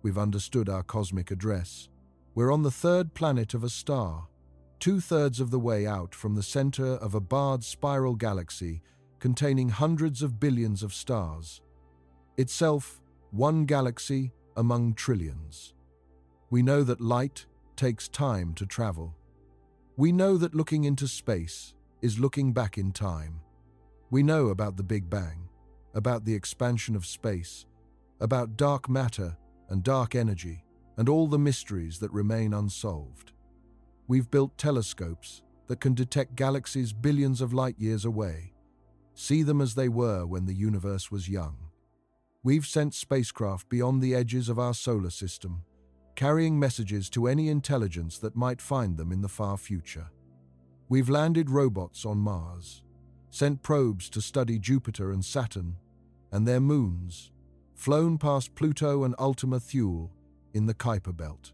Speaker 1: We've understood our cosmic address. We're on the third planet of a star, 2/3 of the way out from the center of a barred spiral galaxy containing hundreds of billions of stars. Itself, one galaxy among trillions. We know that light takes time to travel. We know that looking into space is looking back in time. We know about the Big Bang, about the expansion of space, about dark matter and dark energy, and all the mysteries that remain unsolved. We've built telescopes that can detect galaxies billions of light years away, see them as they were when the universe was young. We've sent spacecraft beyond the edges of our solar system, carrying messages to any intelligence that might find them in the far future. We've landed robots on Mars, sent probes to study Jupiter and Saturn and their moons, flown past Pluto and Ultima Thule in the Kuiper Belt.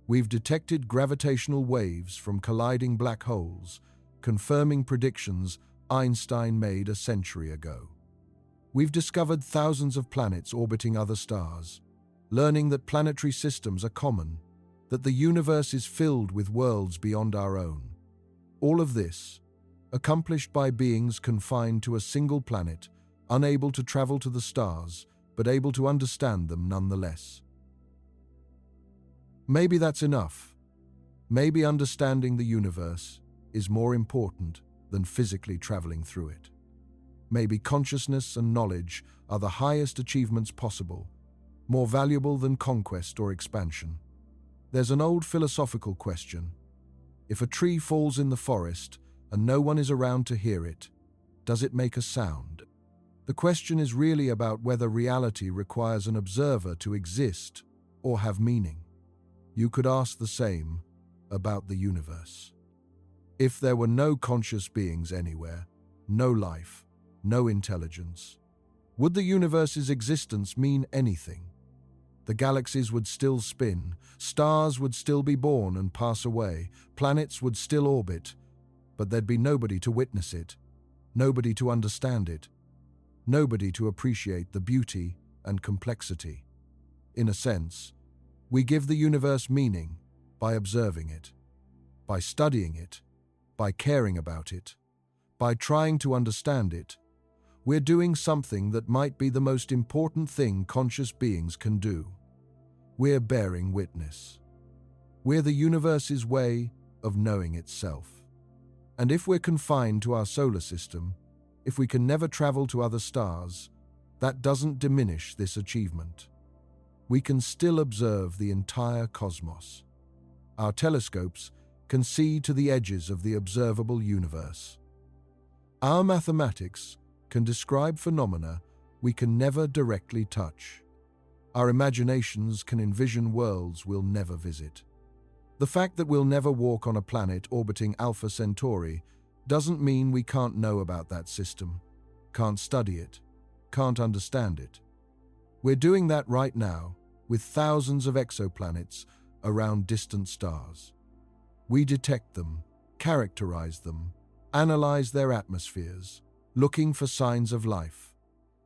Speaker 1: We've detected gravitational waves from colliding black holes, confirming predictions Einstein made a century ago. We've discovered thousands of planets orbiting other stars, learning that planetary systems are common, that the universe is filled with worlds beyond our own. All of this, accomplished by beings confined to a single planet, unable to travel to the stars, but able to understand them nonetheless. Maybe that's enough. Maybe understanding the universe is more important than physically traveling through it. Maybe consciousness and knowledge are the highest achievements possible, more valuable than conquest or expansion. There's an old philosophical question. If a tree falls in the forest and no one is around to hear it, does it make a sound? The question is really about whether reality requires an observer to exist or have meaning. You could ask the same about the universe. If there were no conscious beings anywhere, no life, no intelligence, would the universe's existence mean anything? The galaxies would still spin, stars would still be born and pass away, planets would still orbit, but there'd be nobody to witness it, nobody to understand it, nobody to appreciate the beauty and complexity. In a sense, we give the universe meaning by observing it, by studying it, by caring about it, by trying to understand it. We're doing something that might be the most important thing conscious beings can do. We're bearing witness. We're the universe's way of knowing itself. And if we're confined to our solar system, if we can never travel to other stars, that doesn't diminish this achievement. We can still observe the entire cosmos. Our telescopes can see to the edges of the observable universe. Our mathematics can describe phenomena we can never directly touch. Our imaginations can envision worlds we'll never visit. The fact that we'll never walk on a planet orbiting Alpha Centauri doesn't mean we can't know about that system, can't study it, can't understand it. We're doing that right now with thousands of exoplanets around distant stars. We detect them, characterize them, analyze their atmospheres, looking for signs of life,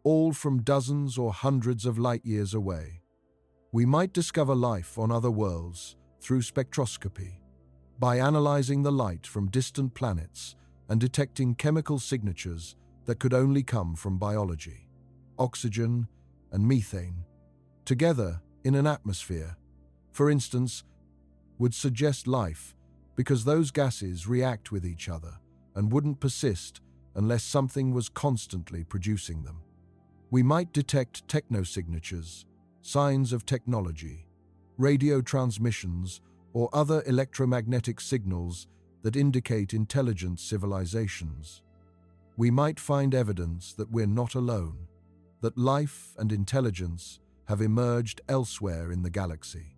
Speaker 1: all from dozens or hundreds of light years away. We might discover life on other worlds through spectroscopy, by analyzing the light from distant planets and detecting chemical signatures that could only come from biology. Oxygen and methane, together in an atmosphere, for instance, would suggest life because those gases react with each other and wouldn't persist unless something was constantly producing them. We might detect technosignatures, signs of technology, radio transmissions, or other electromagnetic signals that indicate intelligent civilizations. We might find evidence that we're not alone, that life and intelligence have emerged elsewhere in the galaxy.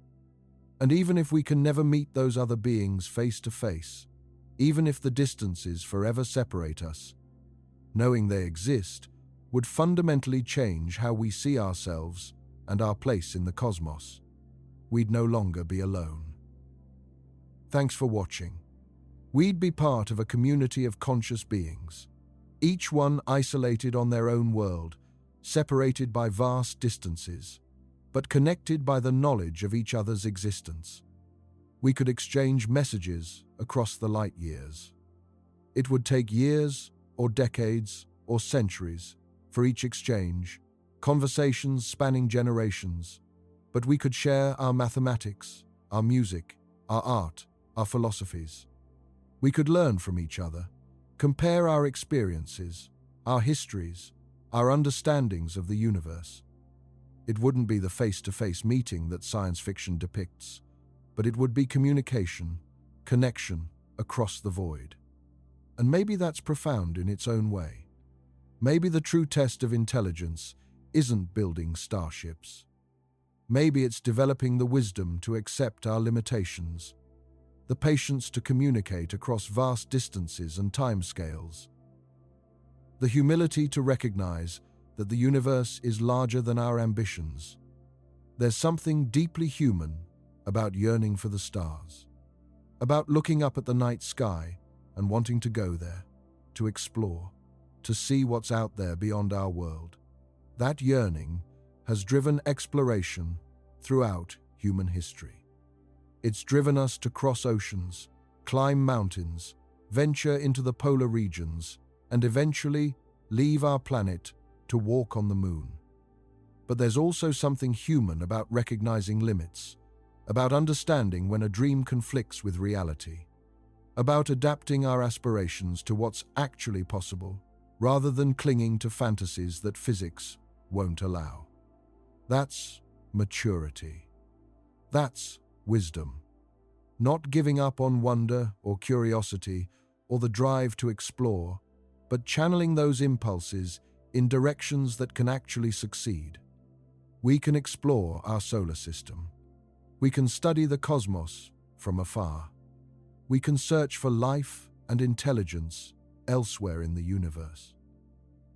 Speaker 1: And even if we can never meet those other beings face to face, even if the distances forever separate us, knowing they exist would fundamentally change how we see ourselves and our place in the cosmos. We'd no longer be alone. Thanks for watching. We'd be part of a community of conscious beings, each one isolated on their own world, separated by vast distances, but connected by the knowledge of each other's existence. We could exchange messages across the light years. It would take years or decades or centuries for each exchange, conversations spanning generations, but we could share our mathematics, our music, our art, our philosophies. We could learn from each other, compare our experiences, our histories, our understandings of the universe. It wouldn't be the face-to-face meeting that science fiction depicts, but it would be communication, connection across the void. And maybe that's profound in its own way. Maybe the true test of intelligence isn't building starships. Maybe it's developing the wisdom to accept our limitations, the patience to communicate across vast distances and timescales, the humility to recognize that the universe is larger than our ambitions. There's something deeply human about yearning for the stars, about looking up at the night sky and wanting to go there, to explore, to see what's out there beyond our world. That yearning has driven exploration throughout human history. It's driven us to cross oceans, climb mountains, venture into the polar regions, and eventually leave our planet to walk on the moon. But there's also something human about recognizing limits, about understanding when a dream conflicts with reality, about adapting our aspirations to what's actually possible, rather than clinging to fantasies that physics won't allow. That's maturity. That's wisdom. Not giving up on wonder or curiosity or the drive to explore, but channeling those impulses in directions that can actually succeed. We can explore our solar system. We can study the cosmos from afar. We can search for life and intelligence elsewhere in the universe.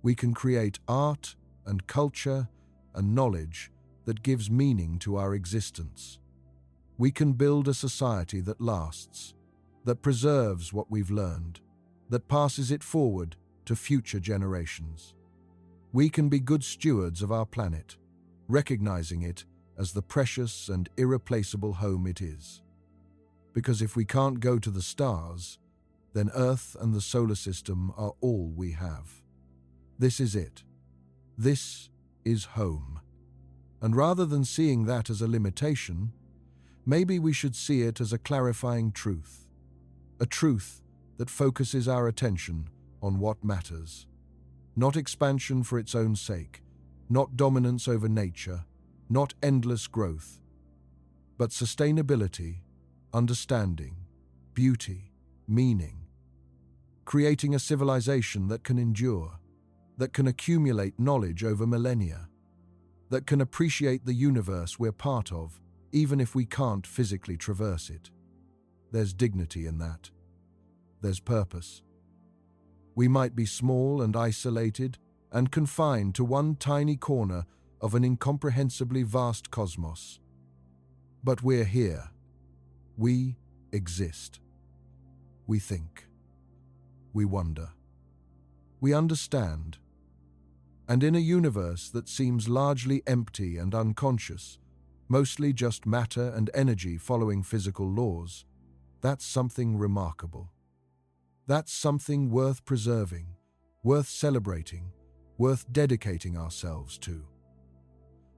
Speaker 1: We can create art and culture and knowledge that gives meaning to our existence. We can build a society that lasts, that preserves what we've learned, that passes it forward to future generations. We can be good stewards of our planet, recognizing it as the precious and irreplaceable home it is. Because if we can't go to the stars, then Earth and the solar system are all we have. This is it. This is home. And rather than seeing that as a limitation, maybe we should see it as a clarifying truth. A truth that focuses our attention on what matters. Not expansion for its own sake, not dominance over nature, not endless growth, but sustainability, understanding, beauty, meaning. Creating a civilization that can endure, that can accumulate knowledge over millennia, that can appreciate the universe we're part of, even if we can't physically traverse it. There's dignity in that. There's purpose. We might be small and isolated and confined to one tiny corner of an incomprehensibly vast cosmos. But we're here. We exist. We think. We wonder. We understand. And in a universe that seems largely empty and unconscious, mostly just matter and energy following physical laws, that's something remarkable. That's something worth preserving, worth celebrating, worth dedicating ourselves to.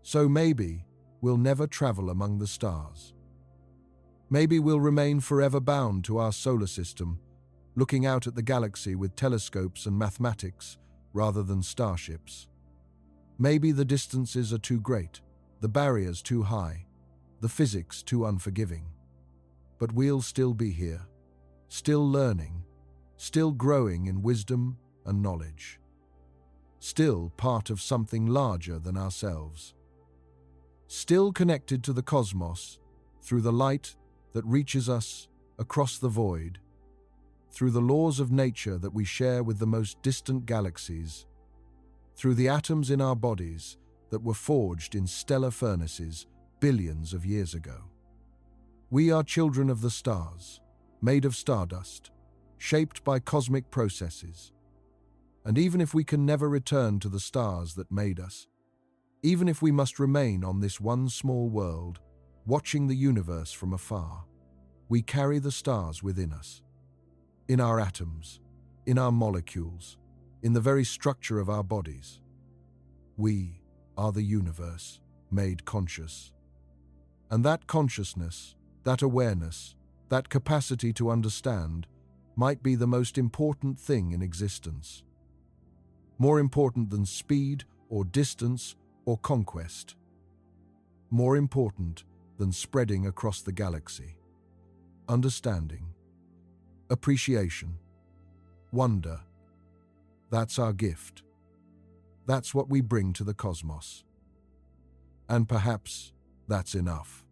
Speaker 1: So maybe we'll never travel among the stars. Maybe we'll remain forever bound to our solar system, looking out at the galaxy with telescopes and mathematics rather than starships. Maybe the distances are too great, the barriers too high, the physics too unforgiving. But we'll still be here, still learning, still growing in wisdom and knowledge. Still part of something larger than ourselves. Still connected to the cosmos through the light that reaches us across the void, through the laws of nature that we share with the most distant galaxies, through the atoms in our bodies that were forged in stellar furnaces billions of years ago. We are children of the stars, made of stardust, shaped by cosmic processes. And even if we can never return to the stars that made us, even if we must remain on this one small world, watching the universe from afar, we carry the stars within us. In our atoms, in our molecules, in the very structure of our bodies. We are the universe made conscious. And that consciousness, that awareness, that capacity to understand might be the most important thing in existence. More important than speed or distance or conquest. More important than spreading across the galaxy. Understanding, appreciation, wonder. That's our gift. That's what we bring to the cosmos. And perhaps that's enough.